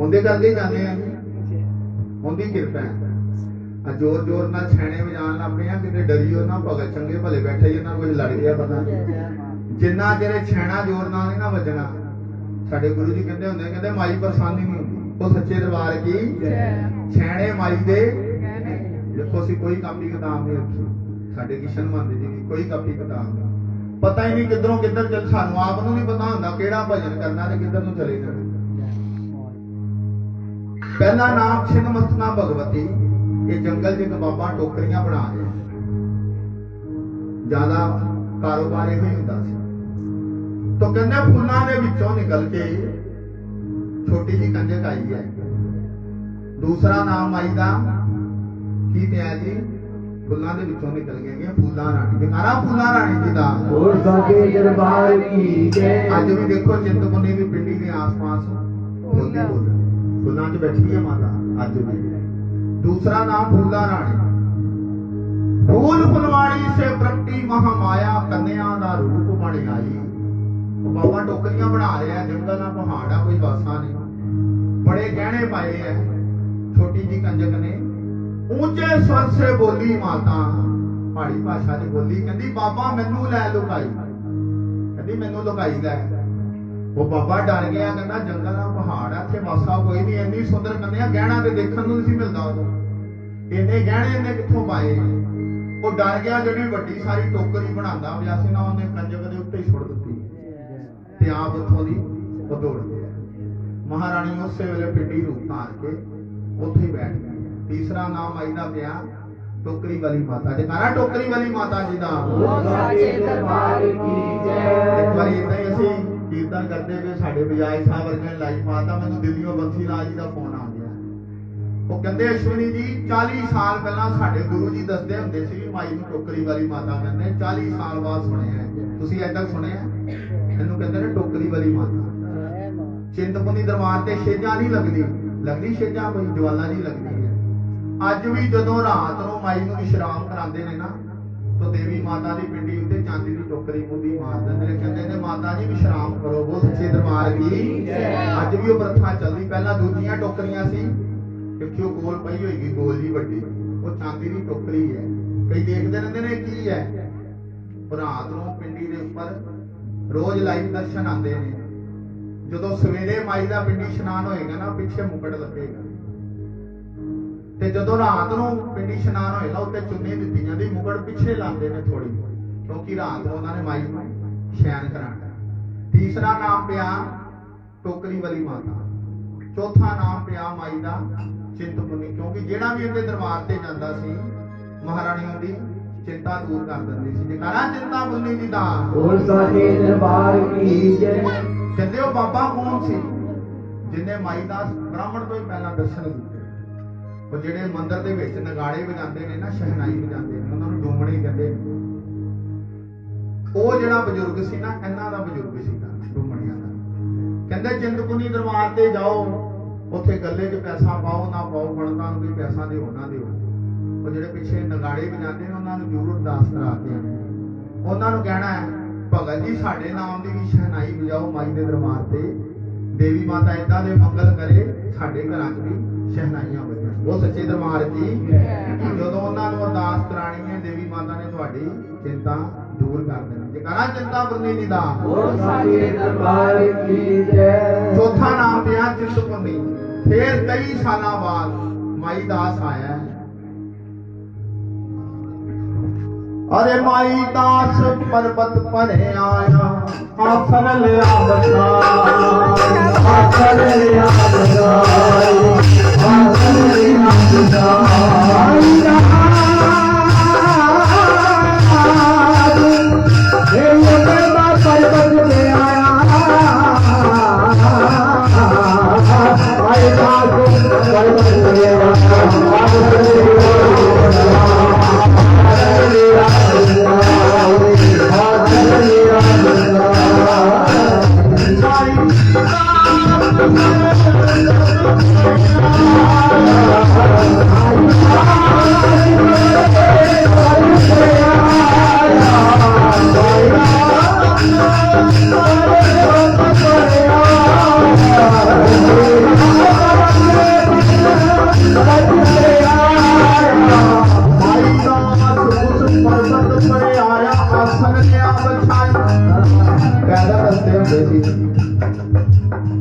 उनके करके जाते हैं उनकी कृपा है जोर जोर ना छेने बजान लग पे कि डरियो ना भगत चंगे भले बैठे ही ना कुछ लड़ गया पता जिन्ना चेरे छेना जोर नाल नहीं ना बजना साडे गुरु जी कहते होंगे कहते माई परेशानी नहीं होती वो सच्चे दरबार की छेने माई दे देखो सी कोई कापी किताब नहीं रखी साडे किशन मंद जी की कोई कापी किताब नहीं पता ही नहीं किधरों किधर चल सानू आप नूं नहीं पता हुंदा किहड़ा भजन करना ते किधर नूं चले जाना पहला नाम छिन्न मस्तका भगवती ये जंगल च बाबा टोकरियां बना रहे ज्यादा कारोबार ही हुंदा सी तो कहंदे फुल्लां दे विचों निकल के छोटी जी कंजक आई है दूसरा नाम आई दा की पिया जी फुल्लां दे विचों निकल गए फूलां रानी जयकारा फूलां रानी जी दा बोल साचे दरबार की जय। अज भी देखो चिंतपुर्नी की पिंडी के आस-पास बोली बोल फुल्लां च बैठी है माता अज भी दूसरा नाम फूला रानी फूल फुलवाड़ी से प्रकटी महामाया कन्या दा रूप बन आई बाबा टोकरियां बना रहे हैं जंगल ना पहाड़ है कोई वासा नहीं बड़े गहने पाए हैं छोटी जी कंजक ने ऊंचे स्वर से बोली माता पहाड़ी भाषा च बोली कहती बाबा मैनू लै लुकाई कहती मैनू लुकाई लै वो बाबा डर गया कहना जंगल ना पहाड़ है इत्थे वासा कोई नहीं इन्नी सुंदर कन्या गहना ते देखण नूं नहीं मिलदा उदों इन्ने गहने इन्ने कित्थों पाए वो डर गया जिहड़ी वड्डी सारी टोकरी बनांदा पिया सी ना उहने कंजक दे उत्ते ही छुड़ दित्ती ते आप उत्थों दी वो दौड़ गया महारानी उस वेले पिंडी रूप धार के उत्थे ही बैठ गई तीसरा नाम आई दा पिया टोकरी वाली माता जयकारा टोकरी वाली माता जी दा साचे दरबार की जय। एक बार इदां ही असीं कीर्तन करते हुए साडे बजाज साहब वर्गे ने लाइव पाता मैनूं दिल्लीओं बंसी लाल जी दा फोन आ गया वो कहंदे अश्विनी जी 40 साल पहला साडे गुरु जी दसदे हुंदे सी माई नूं टोकरी वाली माता कहंदे 40 साल बाद सुणिया तुसीं अज तक सुणिया ਇਹਨੂੰ ਕਹਿੰਦੇ ਨੇ ਟੋਕਰੀ ਵਾਲੀ ਮਾਤਾ। ਚਿੰਤਪੁਰਨੀ ਦਰਬਾਰ ਤੇ ਛੇਜਾਂ ਨਹੀਂ ਲੱਗਦੀ, ਲੱਗਦੀ ਛੇਜਾਂ ਕੋਈ ਜਵਾਲਾ ਜੀ ਲੱਗਦੀ ਹੈ। ਅੱਜ ਵੀ ਜਦੋਂ ਰਾਤ ਨੂੰ ਮਾਈ ਨੂੰ ਵਿਸ਼ਰਾਮ ਕਰਾਉਂਦੇ ਨੇ ਨਾ, ਤਾਂ ਦੇਵੀ ਮਾਤਾ ਦੀ ਪਿੰਡੀ ਉੱਤੇ ਚਾਂਦੀ ਦੀ ਟੋਕਰੀ ਮੁੰਦੀ ਮਾਰ ਦਿੰਦੇ ਨੇ, ਕਹਿੰਦੇ ਨੇ ਮਾਤਾ ਜੀ ਵਿਸ਼ਰਾਮ ਕਰੋ, ਉਹ ਸੱਚੇ ਦਰਬਾਰ ਦੀ। ਅੱਜ ਵੀ ਉਹ ਪ੍ਰਥਾ ਚੱਲਦੀ। ਪਹਿਲਾਂ ਦੂਜੀਆਂ ਟੋਕਰੀਆਂ ਸੀ, ਕਿਉਂਕਿ ਉਹ ਗੋਲ ਪਈ ਹੋਏਗੀ, ਗੋਲ ਜੀ ਵੱਡੀ, ਉਹ ਚਾਂਦੀ ਦੀ ਟੋਕਰੀ ਹੈ। ਕਈ ਦੇਖਦੇ ਰਹਿੰਦੇ ਨੇ ਕੀ ਹੈ। ਰਾਤ ਨੂੰ ਪਿੰਡੀ ਦੇ ਉੱਪਰ ਰੋਜ਼ ਲਾਈਵ ਦਰਸ਼ਨ ਆਉਂਦੇ ਨੇ। ਜਦੋਂ ਸਵੇਰੇ ਮਾਈ ਦਾ ਪਿੰਡੀ ਇਸ਼ਨਾਨ ਹੋਏਗਾ ਨਾ, ਪਿੱਛੇ ਮੁਕਟ ਲੱਗੇਗਾ, ਤੇ ਜਦੋਂ ਰਾਤ ਨੂੰ ਪਿੰਡੀ ਇਸ਼ਨਾਨ ਹੋਏਗਾ ਉੱਤੇ ਚੁੰਨੀ ਦਿੱਤੀ ਜਾਂਦੀ, ਮੁਕਟ ਪਿੱਛੇ ਲਾਉਂਦੇ ਨੇ ਥੋੜੀ, ਕਿਉਂਕਿ ਰਾਤ ਨੂੰ ਉਹਨਾਂ ਨੇ ਮਾਈ ਨੂੰ ਸ਼ੈਨ ਕਰਾਣਾ। ਤੀਸਰਾ ਨਾਮ ਪਿਆ ਟੋਕਰੀ ਵਾਲੀ ਮਾਤਾ। ਚੌਥਾ ਨਾਮ ਪਿਆ ਮਾਈ ਦਾ ਚਿੰਤਪੁਰਨੀ, ਕਿਉਂਕਿ ਜਿਹੜਾ ਵੀ ਉਹਦੇ ਦਰਬਾਰ ਤੇ ਜਾਂਦਾ ਸੀ ਮਹਾਰਾਣੀ ਉਹਦੀ ਚਿੰਤਾ ਦੂਰ ਕਰ ਦਿੰਦੀ ਸੀ। ਜੇਕਰ ਚਿੰਤਾਪੁਰਨੀ ਦੀ ਦਾ बोल साचे दरबार की जय। ਕਹਿੰਦੇ ਉਹ ਬਾਬਾ ਕੌਣ ਸੀ ਜਿਹਨੇ ਮਾਈ ਦਾ ਬ੍ਰਾਹਮਣ ਤੋਂ ਹੀ ਪਹਿਲਾਂ ਦਰਸ਼ਨ ਦਿੱਤੇ। ਉਹ ਜਿਹੜੇ ਮੰਦਿਰ ਦੇ ਵਿੱਚ ਨਗਾੜੇ ਵਜਾਉਂਦੇ ਨੇ ਨਾ, ਸ਼ਹਿਨਾਈ ਵਜਾਉਂਦੇ ਨੇ, ਉਹਨਾਂ ਨੂੰ ਡੂਮਣੀ ਕਹਿੰਦੇ ਨੇ। ਉਹ ਜਿਹੜਾ ਬਜ਼ੁਰਗ ਸੀ ਨਾ, ਇਹਨਾਂ ਦਾ ਬਜ਼ੁਰਗ ਸੀਗਾ ਡੂਮਣੀਆਂ ਦਾ। ਕਹਿੰਦੇ ਚਿੰਤਪੁਰਨੀ ਦਰਬਾਰ ਤੇ ਜਾਓ, ਉੱਥੇ ਗੱਲੇ 'ਚ ਪੈਸਾ ਪਾਓ ਨਾ ਪਾਓ, ਬਣਦਾ ਨੂੰ ਕੋਈ ਪੈਸਾ ਦਿਓ ਨਾ ਦਿਓ, ਉਹ ਜਿਹੜੇ ਪਿੱਛੇ ਨਗਾੜੇ ਵਜਾਉਂਦੇ ਨੇ ਉਹਨਾਂ ਨੂੰ ਜ਼ਰੂਰ ਅਰਦਾਸ ਕਰਾ ਕੇ ਆਉਣੀ। ਉਹਨਾਂ ਨੂੰ ਕਹਿਣਾ ਹੈ ਭਗਤ ਜੀ ਸਾਡੇ ਨਾਮ ਦੀ ਵੀ ਸ਼ਹਿਨਾਈ ਵਜਾਓ ਮਾਈ ਦੇ ਦਰਬਾਰ ਤੇ, ਦੇਵੀ ਮਾਤਾ ਏਦਾਂ ਦੇ ਮੰਗਲ ਕਰੇ, ਸਾਡੇ ਘਰਾਂ 'ਚ ਵੀ ਸ਼ਹਿਨਾਈਆਂ ਵਜਣ। ਉਹ ਸੱਚੇ ਦਰਬਾਰ ਦੀ ਜਦੋਂ ਉਹਨਾਂ ਨੂੰ ਅਰਦਾਸ ਕਰਾਣੀ ਹੈ, ਦੇਵੀ ਮਾਤਾ ਨੇ ਤੁਹਾਡੀ ਚਿੰਤਾ ਦੂਰ ਕਰ ਦੇਣਾ। ਜੇਕਰ ਚਿੰਤਾਪੁਰਨੀ ਦੀ ਦਾ बोल साचे दरबार की जय। ਚੌਥਾ ਨਾਮ ਪਿਆ ਚਿੰਤਪੁਰਨੀ। ਫਿਰ ਕਈ ਸਾਲਾਂ ਬਾਅਦ ਮਾਈ ਦਾਸ ਆਇਆ ਹੈ। अरे माई दास पर्वत पर आया, आसन लिया बसाई, आसन लिया बसाई, आसन लिया बसाई। हे मोटा पर्वत पे आया, आई दास पर्वत पे आया, आसन लिया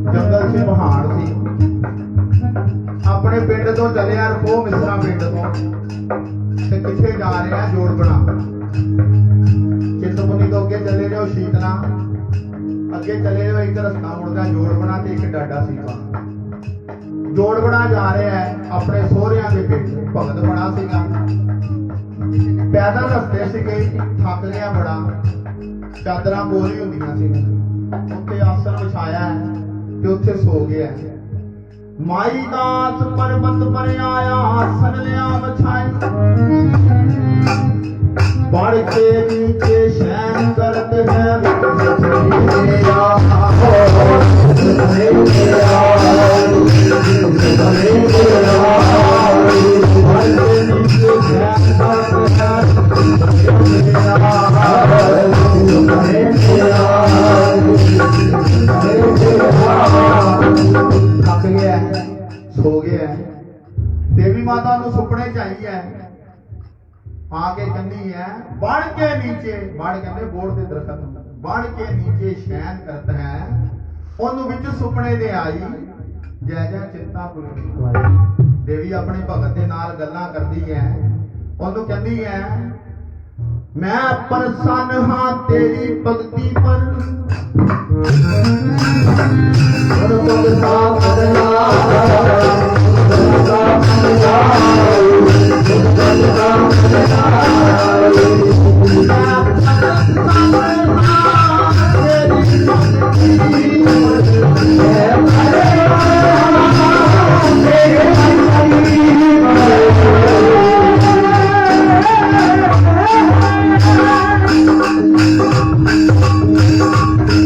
जंगल से पहाड़ सी अपने पिंड तो चले यार वो मिश्रा पिंड तो किथे जा रहे हैं जोड़बना। चिंतपुर्नी तो अगे चले जाओ शीतला, अगे चले जाओ एक रस्ता मुड़दा जोड़बना ते एक डाडा सीपा। जोड़बना जा रहे हैं अपने सोहरियां दे पिंड। भगत बड़ा सीगा, पैदल रस्ते सीगे, थक लिया बड़ा, चादरां बोरी हुंदियां सी, उत्थे आसन विछाया है ते उत्थे सो गया है। माई दास पर्वत पर आया, आसन लिया बिछाई, बढ़ के नीचे शयन करते हैं थक गया सो गया। देवी माता ਨੂੰ ਸੁਪਨੇ चाहिए आके कहती है बढ़ के नीचे, बढ़ कहते बोर्ड के दरखत, बढ़ के नीचे शयन करता है। ਉਹਨੂੰ ਵਿੱਚ ਸੁਪਨੇ ਦੇ ਆਈ ਜੈ ਜੈ ਚਿੰਤਾਪੁਰਨੀ। ਦੇਵੀ ਆਪਣੇ ਭਗਤ ਦੇ ਨਾਲ ਗੱਲਾਂ ਕਰਦੀ ਹੈ, ਉਹਨੂੰ ਕਹਿੰਦੀ ਹੈ मैं प्रसन्न हाँ तेरी भक्ति पर,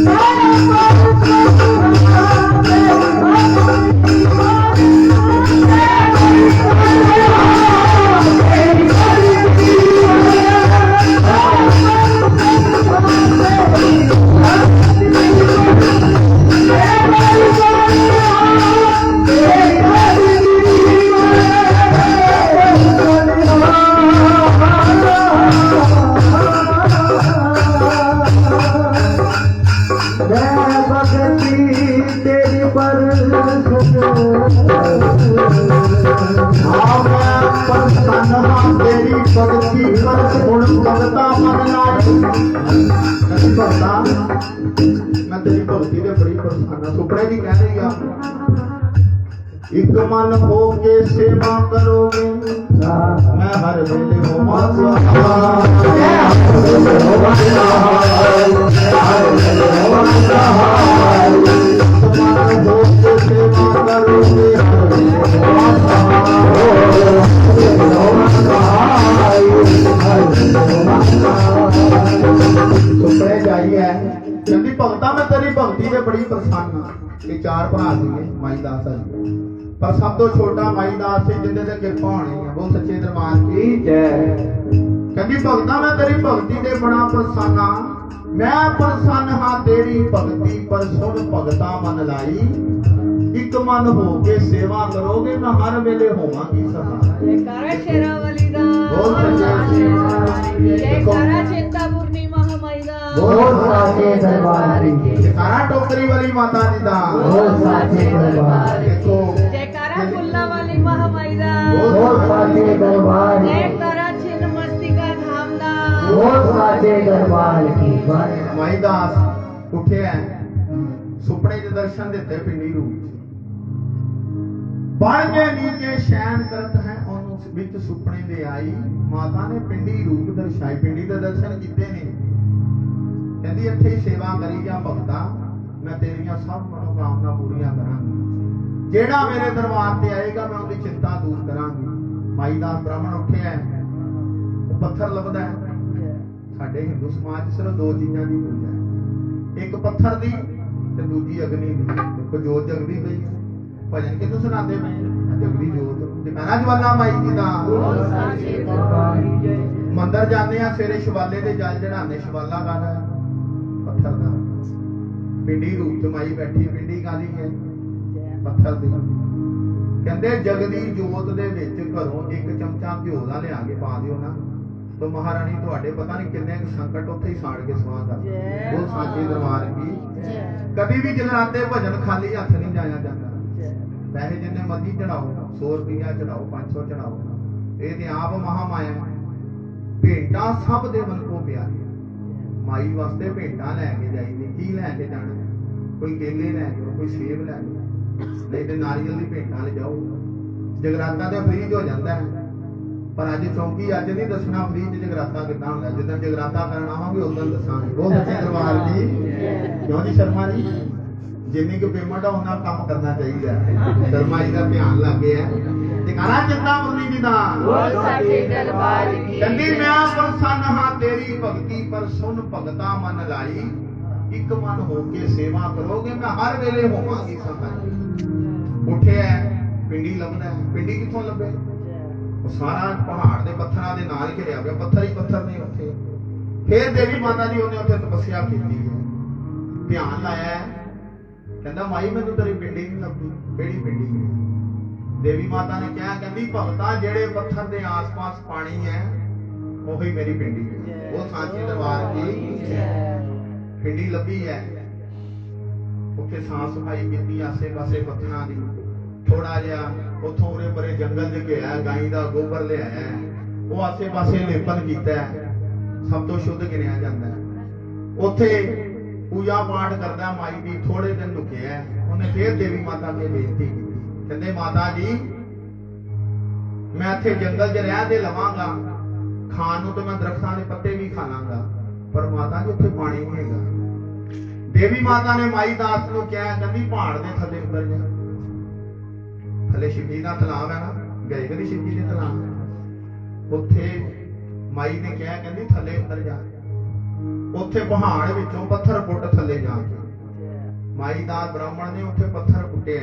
Oh भगती तेरी प्रसन्न हाँ तेरी भगती पर सुन भगता मन लाई। नहीं भगता मैं तेरी भगती से बड़ी प्रसन्न। सुपने भी कह रही है एक मन हो के सेवा करोगे मैं हर वेले होवां सहाय। मन हो के सेवा करोगे सुपने चाहिए कहती भगता मैं तेरी भगती से बड़ी प्रसन्न। ये चार भरा सीगे माई दास पर सब तो छोटा माई दास से जिंदे ते किरपा होनी है। बोल सच्चे दरबार की जय। कहती भगता मैं तेरी भगती से बड़ा प्रसन्न हाँ। मैं प्रसन्न हाँ तेरी भगती पर सुन भगता मन लाई। एक मन हो के सेवा करोगे मैं हर वेले होवांगी सहाय। जयकारा शेरावाली दा, बोल सच्चे जयकारा चिंतापुरनी महामाई दा, बोल साचे दरबार की जयकारा टोकरी वाली माता जी दा, बोल साचे दरबार देखो जयकारा कुल्ला वाली महामाई दा, बोल साचे दरबार जयकारा छिन्न मस्तिका धाम दा, बोल साचे दरबार की माई दास उठे है सुपने के दर्शन देते पिंडी रूप बन के नीचे शयन करत है उस विच सुपने दे आई। माता ने पिंडी रूप दर्शाई पिंडी दे दर्शन किते ने। कहंदी इत्थे ही सेवा करी जा भगता मैं तेरियां सब मनोकामना पूरीਆਂ करांगी। जेड़ा मेरे दरबार ते आएगा मैं उनकी चिंता दूर करांगी। माई दास ब्राह्मण उठे है पत्थर लभदा है। साडे हिंदू समाज सिर्फ दो चीज़ां दी पूजा है एक पत्थर दी ते दूजी अग्नि दी। देखो जोत जगदी पई भजन किनू सुनाते पे जगदी जोत जयकारा ज्वाला माई जी दा। मंदिर जाते हैं सवेरे शिवाले दे जल चढ़ाने शिवाला कादा पत्थर दा। पिंडी रूप च माई बैठी पिंडी कादी है पत्थर दी। कहंदे जगदी जोत दे विच घरों एक चमचा घिओ दा लिया के पा दिओ ना तो महारानी तुहाडे पता नहीं किन्ने संकट उत्थे ही साड़ के सवा कर। वो साचे दरबार की कभी भी जगराते भजन खाली हथ नहीं जाया जाता। पैसे जिन्ने मर्जी चढ़ाओ 100 रुपया चढ़ाओ 500 चढ़ाओ ये ते आप महामाया भेंटा सब दे मन को प्यारी। माई वास्ते भेंटा लैके जाइए की लैके जाना कोई केले लैके कोई सेब लैके नहीं तो नारियल की भेंटा ले जाओ। जगराता तो फ्रीज हो जाता है पर अज चौंकी अज नहीं दसना फ्रीज जगराता कितना होता जिस जगराता करना आवांगे उस दिन दसांगे। बहुत अच्छे दरबार जी क्यों जी शर्मा जी जिन्नी की पेमेंट है उन्ना काम करना चाहिए। शर्मा जी का ध्यान लग गया जयकारा चिंतापुरनी जी दा। कहंदी मैं प्रसन्न हाँ तेरी भगती पर सुन भगता मन लाई। एक मन होके सेवा करोगे मैं हर वेले होवांगी सहाय। उठे है पिंडी लभदा है पिंडी किथों लभे सारा पहाड़ के पत्थरों के नाल घिरिया गया पत्थर ही पत्थर ने उत्थे। फिर देवी माता जी उन्हें उत्थे तपस्या की है ध्यान लाया है कहंदा माई मैनूं तेरी पिंडी नहीं लभदी। किहड़ी पिंडी है देवी माता ने कहा कहंदी भगता जेड़े पत्थर के आस पास पानी है वही मेरी पिंडी है। वो सांची दरबार की पिंडी लभी है उत्थे साफ सफाई की आसे पासे पत्थरों की थोड़ा जिहा उथों उरे परे जंगल च गया गाई का गोबर लिया वो आसे पासे लेपन किया सब तो शुद्ध गिनिया जाता है। उत्थे पूजा पाठ करता माई की थोड़े दिन रुके उन्हें फिर देवी माता ने बेनती की कहते माता जी मैं इत्थे जंगल च रह दे लवांगा खान नूं तो मैं दरख्तां दे पत्ते भी खा लांगा पर माता जी उत्थे पानी नहीं हैगा। देवी माता ने माई दास नूं कहा कहंदी पहाड़ दे थल्ले उतर जा थले शिवजी का तलाब है ना गए कभी शिवजी के तलाब उत्थे माई ने कहा कहंदी थले उतर जा उत्थे पहाड़ विचों पत्थर पुट थले जाके माई दास ब्राह्मण ने उत्थे पत्थर पुटे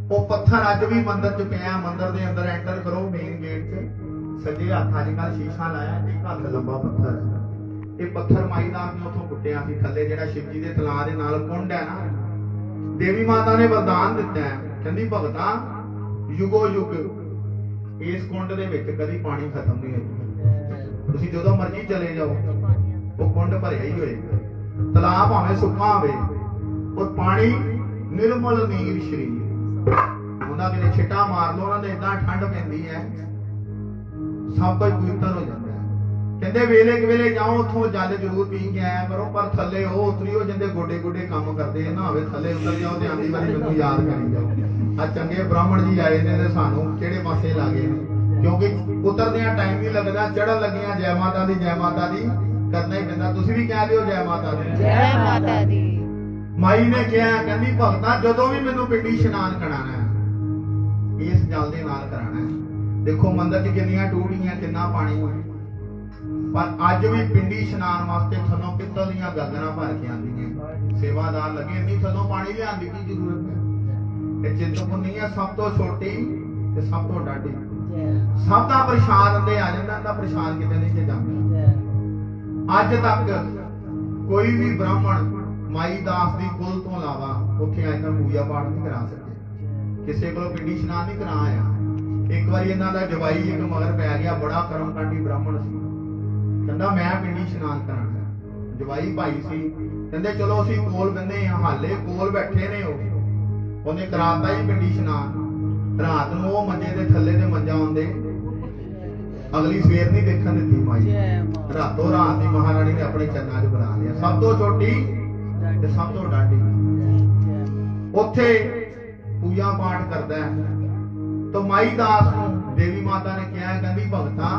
वो पत्थर अज भी मंदिर च पिया। मंदिर के अंदर एंटर करो मेन गेट च सजे हाथ अजकल शीशा लाया एक हाथ लंबा पत्थर है ये पत्थर माई दास ने उथों पुटिया सी थले जिहड़ा शिवजी के तलाब के नाल कुंड है ना। देवी माता ने वरदान दिता है कहंदी भगता युगो युग इस कुंड दे विच कदी पानी खत्म नहीं होगा। तुसीं जदों मर्जी चले जाओ वो कुंड भरिया ही होएगा। तलाब भावें सुक्का होवे ਉਹ ਪਾਣੀ ਨਿਰਮਲ ਨੀਰ ਸ਼ਰੀਰ ਉਹਨਾਂ ਦੇ ਛਿੱਟਾ ਮਾਰ ਲਓ ਉਹਨਾਂ ਦੇ ਇਦਾਂ ਠੰਡ ਪੈਂਦੀ ਹੈ ਸਭ ਕੁਝ ਪਵਿੱਤਰ ਹੋ ਜਾਂਦਾ ਹੈ। ਕਹਿੰਦੇ ਵੇਲੇ ਕਵੇਲੇ ਜਾਓ ਉੱਥੋਂ ਜਲ ਜ਼ਰੂਰ ਪੀ ਕੇ ਆਇਆ ਕਰੋ ਪਰ ਥੱਲੇ ਉਹ ਉਤਰੀਓ ਜਿੰਦੇ ਗੋਡੇ ਗੋਡੇ ਕੰਮ ਕਰਦੇ ਨਾ ਹੋਵੇ ਥੱਲੇ ਉਤਰ ਜਾਓ ਤੇ ਆਂਦੀ ਵਾਰੀ ਮੈਨੂੰ ਯਾਦ ਕਰੀ ਜਾਓ ਆ ਚੰਗੇ ਬ੍ਰਾਹਮਣ ਜੀ ਆਏ ਨੇ ਤੇ ਸਾਨੂੰ ਕਿਹੜੇ ਪਾਸੇ ਲਾਗੇ ਨੇ ਕਿਉਂਕਿ ਉਤਰਦਿਆਂ ਟਾਈਮ ਨਹੀਂ ਲੱਗਦਾ ਚੜ੍ਹਨ ਲੱਗੀਆਂ ਜੈ ਮਾਤਾ ਦੀ ਕਰਨਾ ਹੀ ਪੈਂਦਾ। ਤੁਸੀਂ ਵੀ ਕਹਿ ਦਿਓ ਜੈ ਮਾਤਾ ਦੀ। ਜੈ ਮਾਤਾ ਦੀ। ਮਾਈ ਨੇ ਕਿਹਾ ਕਹਿੰਦੀ ਭਗਤਾ ਜਦੋਂ ਵੀ ਮੈਨੂੰ ਪਿੰਡੀ ਇਸ਼ਨਾਨ ਕਰਾਣਾ ਹੈ ਇਸ ਜਲ ਦੇ ਨਾਲ ਕਰਾਣਾ ਹੈ। ਦੇਖੋ ਮੰਦਰ 'ਚ ਕਿੰਨੀਆਂ ਟੂਟੀਆਂ ਕਿੰਨਾ ਪਾਣੀ ਪਰ ਅੱਜ ਵੀ ਪਿੰਡੀ ਇਸ਼ਨਾਨ ਵਾਸਤੇ ਥੱਲੋਂ ਪਿੱਤਲ ਦੀਆਂ ਗਾਗਰਾਂ ਭਰ ਕੇ ਆਉਂਦੀਆਂ ਸੇਵਾਦਾਰ ਲੱਗੇ ਨਹੀਂ ਥੱਲੋਂ ਪਾਣੀ ਲਿਆਉਣ ਦੀ ਕੀ ਜ਼ਰੂਰਤ ਹੈ। ਇਹ ਚਿੰਤਪੁਰਨੀ ਹੈ ਸਭ ਤੋਂ ਛੋਟੀ ਤੇ ਸਭ ਤੋਂ ਡਾਢੀ ਸਭ ਦਾ ਪ੍ਰਸ਼ਾਦ ਅੰਦੇ ਆ ਜਾਂਦਾ ਦਾ ਪ੍ਰਸ਼ਾਦ ਕਿਤੇ ਨਹੀਂ ਜੇ ਜਾਂਦਾ। ਅੱਜ ਤੱਕ ਕੋਈ ਵੀ ਬ੍ਰਾਹਮਣ ਮਾਈ ਦਾਸ ਦੀ ਕੁਲ ਤੋਂ ਇਲਾਵਾ ਉੱਥੇ ਆਇਆ ਪੂਜਾ ਪਾਠ ਨਹੀਂ ਕਰਾ ਸਕਦੇ ਕਿਸੇ ਕੋਲੋਂ ਪਿੰਡੀ ਇਸ਼ਨਾਨ ਨਹੀਂ ਕਰਾਇਆ। ਇੱਕ ਵਾਰੀ ਇਹਨਾਂ ਦਾ ਜਵਾਈ ਇੱਕ ਮਗਰ ਪੈ ਗਿਆ ਬੜਾ ਕਰਮਕਾਂਡੀ ਬ੍ਰਾਹਮਣ ਸੀ ਕਹਿੰਦਾ ਮੈਂ ਪਿੰਡੀ ਇਸ਼ਨਾਨ ਕਰਾਣਾ ਜਵਾਈ ਭਾਈ ਸੀ ਕਹਿੰਦੇ ਚਲੋ ਅਸੀਂ ਕੋਲ ਬੰਨੇ ਆ ਹਾਲੇ ਕੋਲ ਬੈਠੇ ਨੇ ਉਹਨੇ ਕਰਾਤਾ ਹੀ ਪਿੰਡੀ ਇਸ਼ਨਾਨ ਰਾਤ ਨੂੰ ਉਹ ਮੰਜੇ ਦੇ ਥੱਲੇ ਤੇ ਮੰਜਾ ਆਉਂਦੇ ਅਗਲੀ ਸਵੇਰ ਨਹੀਂ ਦੇਖਣ ਦਿੱਤੀ ਮਾਈ ਰਾਤੋਂ ਰਾਤ ਦੀ ਮਹਾਰਾਣੀ ਨੇ ਆਪਣੇ ਚਰਨਾਂ 'ਚ ਬਣਾ ਲਿਆ ਸਭ ਤੋਂ ਛੋਟੀ ਤੇ ਸਭ ਤੋਂ ਡਾਢੀ ਉੱਥੇ ਪੂਜਾ ਪਾਠ ਕਰਦਾ ਤਾਂ ਮਾਈ ਦਾਸ ਨੂੰ ਦੇਵੀ ਮਾਤਾ ਨੇ ਕਿਹਾ ਕਹਿੰਦੀ ਭਗਤਾ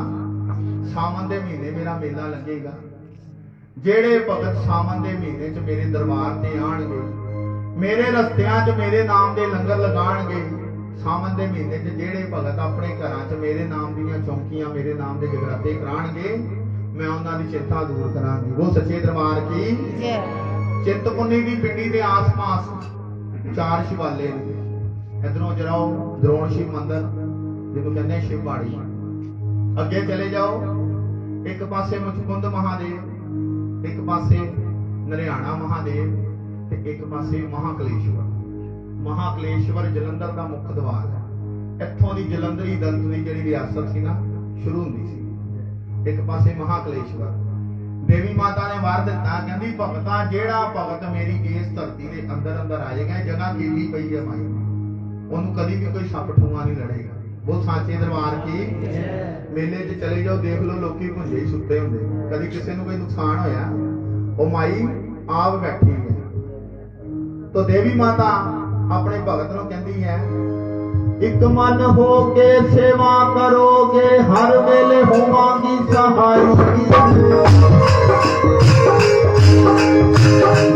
ਸਾਵਣ ਦੇ ਮਹੀਨੇ ਮੇਰਾ ਮੇਲਾ ਲੱਗੇਗਾ ਜਿਹੜੇ ਭਗਤ ਸਾਵਣ ਦੇ ਮਹੀਨੇ 'ਚ ਮੇਰੇ ਦਰਬਾਰ ਤੇ ਆਣਗੇ ਮੇਰੇ ਰਸਤਿਆਂ 'ਚ ਮੇਰੇ ਨਾਮ ਦੇ ਲੰਗਰ ਲਗਾਣਗੇ ਸਾਵਣ ਦੇ ਮਹੀਨੇ 'ਚ ਜਿਹੜੇ ਭਗਤ ਆਪਣੇ ਘਰਾਂ 'ਚ ਮੇਰੇ ਨਾਮ ਦੀਆਂ ਚੌਂਕੀਆਂ ਮੇਰੇ ਨਾਮ ਦੇ ਜਗਰਾਤੇ ਕਰਾਣਗੇ ਮੈਂ ਉਹਨਾਂ ਦੀ ਚਿੰਤਾ ਦੂਰ ਕਰਾਂਗੀ। ਉਹ ਸੱਚੇ ਦਰਬਾਰ ਕੀ ਜੈ। ਚਿੰਤਪੁਰਨੀ ਦੀ ਪਿੰਡੀ ਦੇ ਆਸ-ਪਾਸ 4 ਸ਼ਿਵਾਲੇ ਨੇ ਇਧਰੋਂ ਜਰਾਓ ਦਰੋਣ ਸ਼ਿਵ ਮੰਦਰ ਜਿਹਨੂੰ ਕਹਿੰਦੇ ਸ਼ਿਵਬਾੜੀ ਅੱਗੇ ਚਲੇ ਜਾਓ ਇੱਕ ਪਾਸੇ ਮੁਚਕੁੰਦ ਮਹਾਦੇਵ ਇੱਕ ਪਾਸੇ ਨਰਿਆਣਾ ਮਹਾਦੇਵ ਤੇ ਇੱਕ ਪਾਸੇ ਮਹਾਕਲੇਸ਼ਵਰ ਜਲੰਧਰ ਦਾ ਮੁੱਖ ਦਵਾਰ ਹੈ। ਇੱਥੋਂ ਦੀ ਜਲੰਧਰੀ ਦੰਤ ਦੀ ਜਿਹੜੀ ਰਿਆਸਤ ਸੀ ਨਾ ਸ਼ੁਰੂ ਹੁੰਦੀ ਸੀ। ਇੱਕ ਪਾਸੇ ਮਹਾਕਲੇਸ਼ਵਰ ਦੇਵੀ ਮਾਤਾ ਨੇ ਵਰ ਦਿੱਤਾ ਕਹਿੰਦੀ ਭਗਤਾ ਜਿਹੜਾ ਭਗਤ ਮੇਰੀ ਇਸ ਧਰਤੀ ਦੇ ਅੰਦਰ ਆ ਜਾਏਗਾ ਜਗ੍ਹਾ ਕੀਲੀ ਪਈ ਹੈ ਮਾਈ ਉਹਨੂੰ ਕਦੀ ਵੀ ਕੋਈ ਸੱਪ ਠੂਆ ਨਹੀਂ ਲੜੇਗਾ। ਉਹ ਸਾਚੇ ਦਰਬਾਰ ਕੀ ਮੇਲੇ 'ਚ ਚਲੇ ਜਾਓ ਦੇਖ ਲਓ ਲੋਕੀ ਭੁੰਜੇ ਹੀ ਸੁੱਤੇ ਹੁੰਦੇ ਕਦੀ ਕਿਸੇ ਨੂੰ ਕੋਈ ਨੁਕਸਾਨ ਹੋਇਆ ਉਹ ਮਾਈ ਆਪ ਬੈਠੀ ਹੈ। तो देवी माता अपने भगत ਨੂੰ ਕਹਿੰਦੀ ਹੈ ਇੱਕ ਮਨ ਹੋ ਕੇ ਸੇਵਾ ਕਰੋਗੇ ਹਰ ਵੇਲੇ ਹੋਵਾਂਗੀ ਸਹਾਈ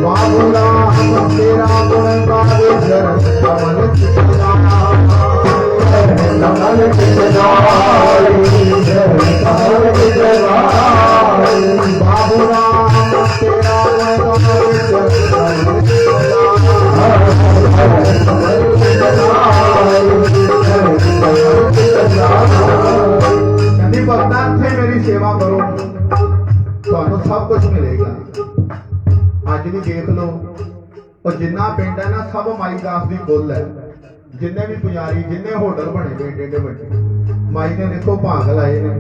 ਬਾਬੂਲਾ ਹਮ ਤੇਰਾ ਗੁਣ ਗਾਵੇ ਜਰ ਕਮਲ ਚਿਤਨਾ ਕਮਲ ਚਿਤਨਾ ਕਮਲ ਚਿਤਨਾ ਬਾਬੂਲਾ ਹਮ ਤੇਰਾ ਗੁਣ ਗਾਵੇ ਜਰ ਕਮਲ ਚਿਤਨਾ ਕਹਿੰਦੀ ਭਗਤਾਂ ਇੱਥੇ ਮੇਰੀ ਸੇਵਾ ਕਰੋ ਤੁਹਾਨੂੰ ਸਭ ਕੁਝ ਮਿਲੇਗਾ। ਅੱਜ ਵੀ ਦੇਖ ਲਓ ਉਹ ਜਿੰਨਾ ਪਿੰਡ ਹੈ ਨਾ ਸਭ ਮਾਈ ਦਾਸ ਦੀ ਕੁੱਲ ਹੈ ਜਿੰਨੇ ਵੀ ਪੁਜਾਰੀ ਜਿੰਨੇ ਹੋਟਲ ਬਣੇ ਵੇ ਏਡੇ ਵੱਡੇ ਮਾਈ ਨੇ ਦੇਖੋ ਭਾਗ ਲਾਏ ਨੇ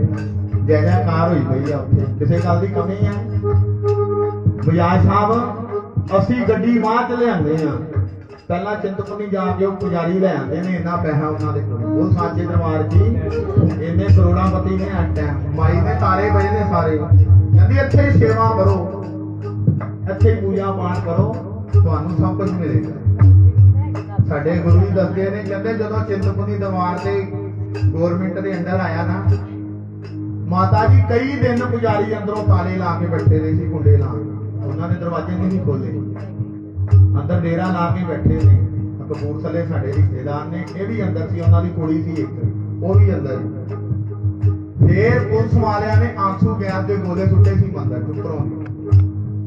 ਜੈ ਜੈਕਾਰ ਹੋਈ ਪਈ ਆ ਉੱਥੇ ਕਿਸੇ ਗੱਲ ਦੀ ਕਮੀ ਹੈ। ਬਜਾਜ ਸਾਹਿਬ ਅਸੀਂ ਗੱਡੀ ਬਾਅਦ ਚ ਲਿਆਂਦੇ ਆ ਪਹਿਲਾਂ ਚਿੰਤਪੁਰਨੀ ਜਾ ਕੇ ਉਹ ਪੁਜਾਰੀ ਲੈ ਆਉਂਦੇ ਨੇ ਇੰਨਾ ਪੈਸਾ ਉਹਨਾਂ ਦੇ ਕੋਲ ਉਹ ਸਾਚੇ ਦਰਬਾਰ ਜੀ ਇੰਨੇ ਕਰੋੜਾਪਤੀ ਨੇ ਆ ਟਾਈਮ ਮਾਈ ਨੇ ਤਾਰੇ ਵਜੇ ਨੇ ਸਾਰੇ ਕਹਿੰਦੀ ਇੱਥੇ ਹੀ ਸੇਵਾ ਕਰੋ ਇੱਥੇ ਹੀ ਪੂਜਾ ਪਾਠ ਕਰੋ ਤੁਹਾਨੂੰ ਸਭ ਕੁਝ ਮਿਲੇਗਾ। ਸਾਡੇ ਗੁਰੂ ਜੀ ਦੱਸਦੇ ਨੇ ਕਹਿੰਦੇ ਜਦੋਂ ਚਿੰਤਪੁਰਨੀ ਦਰਬਾਰ ਤੇ ਗਵਰਨਮੈਂਟ ਦੇ ਅੰਦਰ ਆਇਆ ਨਾ ਮਾਤਾ ਜੀ ਕਈ ਦਿਨ ਪੁਜਾਰੀ ਅੰਦਰੋਂ ਤਾਲੇ ਲਾ ਕੇ ਬੈਠੇ ਰਹੇ ਸੀ ਕੁੰਡੇ ਲਾ ਉਹਨਾਂ ਨੇ ਦਰਵਾਜ਼ੇ ਨਹੀਂ ਖੋਲੇ ਅੰਦਰ ਡੇਰਾ ਲਾ ਕੇ ਬੈਠੇ ਨੇ। ਕਪੂਰਥਲੇ ਸਾਡੇ ਰਿਸ਼ਤੇਦਾਰ ਨੇ ਇਹ ਵੀ ਅੰਦਰ ਸੀ ਉਹਨਾਂ ਦੀ ਕੁੜੀ ਸੀ ਇੱਕ ਉਹ ਵੀ ਅੰਦਰ ਫੇਰ ਪੁਲਿਸ ਵਾਲਿਆਂ ਨੇ ਆਂਸੂ ਗੈਸ ਦੇ ਗੋਲੇ ਸੁੱਟੇ ਸੀ ਮੰਦਰ ਚ ਉੱਪਰੋਂ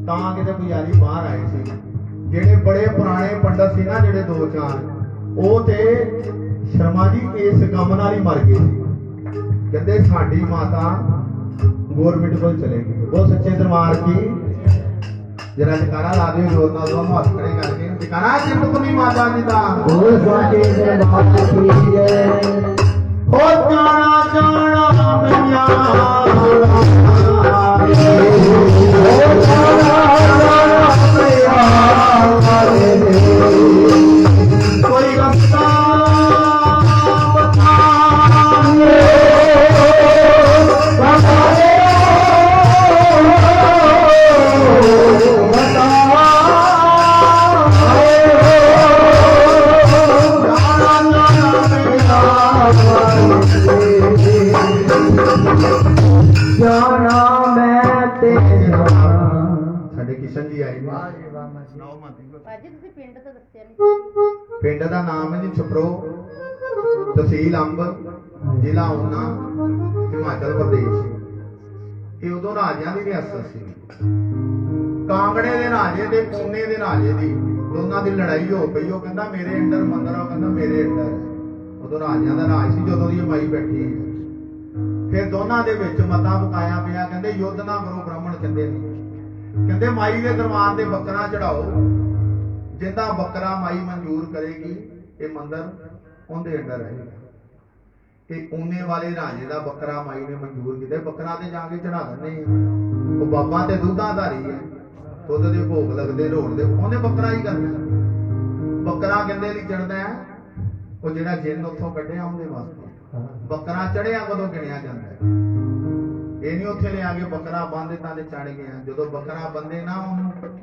ਤਾਂ ਕਿਤੇ ਪੁਜਾਰੀ ਬਾਹਰ ਆਏ ਸੀ ਜਿਹੜੇ ਬੜੇ ਪੁਰਾਣੇ ਪੰਡਤ ਸੀ ਨਾ ਜਿਹੜੇ 2-4 ਉਹ ਤੇ ਸ਼ਰਮਾ ਜੀ ਇਸ ਗਮ ਨਾਲ ਹੀ ਮਰ ਗਏ ਸੀ ਕਹਿੰਦੇ ਸਾਡੀ ਮਾਤਾ ਗਵਰਨਮੈਂਟ ਕੋਲ ਚਲੇ ਗਈ। ਉਹ ਸੱਚੇ ਦਰਬਾਰ ਕੀ जरा जकारा ला दियो जोर नाल दोनों हाथ खड़े करके जकारा चिंतपुरनी माता जी दा ओ साचे दरबार की जय ओ जाना जाना मैया ओ जाना जाना मैया ਭਾਜੀ ਤੁਸੀਂ ਪਿੰਡ ਤਾਂ ਦੱਸਿਆ ਨਹੀਂ। ਪਿੰਡ ਦਾ ਨਾਮ ਹੈ ਜੀ ਛਪਰੋ, ਤਹਿਸੀਲ ਅੰਬ, ਜ਼ਿਲ੍ਹਾ ਊਨਾ, ਹਿਮਾਚਲ ਪ੍ਰਦੇਸ਼। ਇਹ ਉਦੋਂ ਰਾਜਿਆਂ ਦੀ ਰਿਆਸਤ ਸੀ। ਕਾਂਗੜੇ ਦੇ ਰਾਜੇ ਤੇ ਪੂਨੇ ਦੇ ਰਾਜੇ ਦੀ ਦੋਨਾਂ ਦੀ ਲੜਾਈ ਹੋ ਪਈ। ਉਹ ਕਹਿੰਦਾ ਮੇਰੇ ਅੰਡਰ ਮੰਦਰ, ਉਹ ਕਹਿੰਦਾ ਮੇਰੇ ਅੰਡਰ। ਉਦੋਂ ਰਾਜਿਆਂ ਦਾ ਰਾਜ ਸੀ ਜਦੋਂ ਦੀ ਇਹ ਮਾਈ ਬੈਠੀ ਹੈ। ਫਿਰ ਦੋਨਾਂ ਦੇ ਵਿੱਚ ਮਤਾ ਪਕਾਇਆ ਪਿਆ, ਕਹਿੰਦੇ ਯੁੱਧ ਨਾ ਕਰੋ। ਬ੍ਰਾਹਮਣ ਕਹਿੰਦੇ ਨੇ, ਕਹਿੰਦੇ ਮਾਈ ਦੇ ਦਰਬਾਰ ਤੇ ਬੱਕਰਾ ਚੜਾਓ, ਜਿੰਦਾ ਬੱਕਰਾ ਮਾਈ ਮਨਜ਼ੂਰ ਕਰੇਗੀ ਇਹ ਮੰਦਰ ਉਹਦੇ ਅੰਡਰ ਰਹੇਗਾ। ਤੇ ਊਨੇ ਵਾਲੇ ਰਾਜੇ ਦਾ ਬੱਕਰਾ ਮਾਈ ਨੇ ਮਨਜ਼ੂਰ ਕੀਤਾ। ਬੱਕਰਾ ਤੇ ਜਾ ਕੇ ਚੜਾ ਦਿੰਦੇ ਆ। ਉਹ ਬਾਬਾ ਤੇ ਦੁੱਧਾਧਾਰੀ ਹੈ, ਦੁੱਧ ਦੇ ਭੋਗ ਲੱਗਦੇ ਰੋੜਦੇ, ਉਹਨੇ ਬੱਕਰਾ ਹੀ ਕਰਨਾ। ਬੱਕਰਾ ਕਹਿੰਦੇ ਲਈ ਚੜਦਾ ਹੈ ਉਹ ਜਿਹੜਾ ਜਿੰਨ ਉੱਥੋਂ ਕੱਢਿਆ ਉਹਦੇ ਵਾਸਤੇ। ਬੱਕਰਾ ਚੜਿਆ ਕਦੋਂ ਗਿਣਿਆ ਜਾਂਦਾ ਹੈ। ਇਹ ਨਹੀਂ ਉੱਥੇ ਲਿਆ ਕੇ ਬੱਕਰਾ ਬੰਨ ਦਿੱਤਾ ਤੇ ਚੜ ਗਿਆ। ਜਦੋਂ ਬੱਕਰਾ ਬੰਦੇ ਨਾ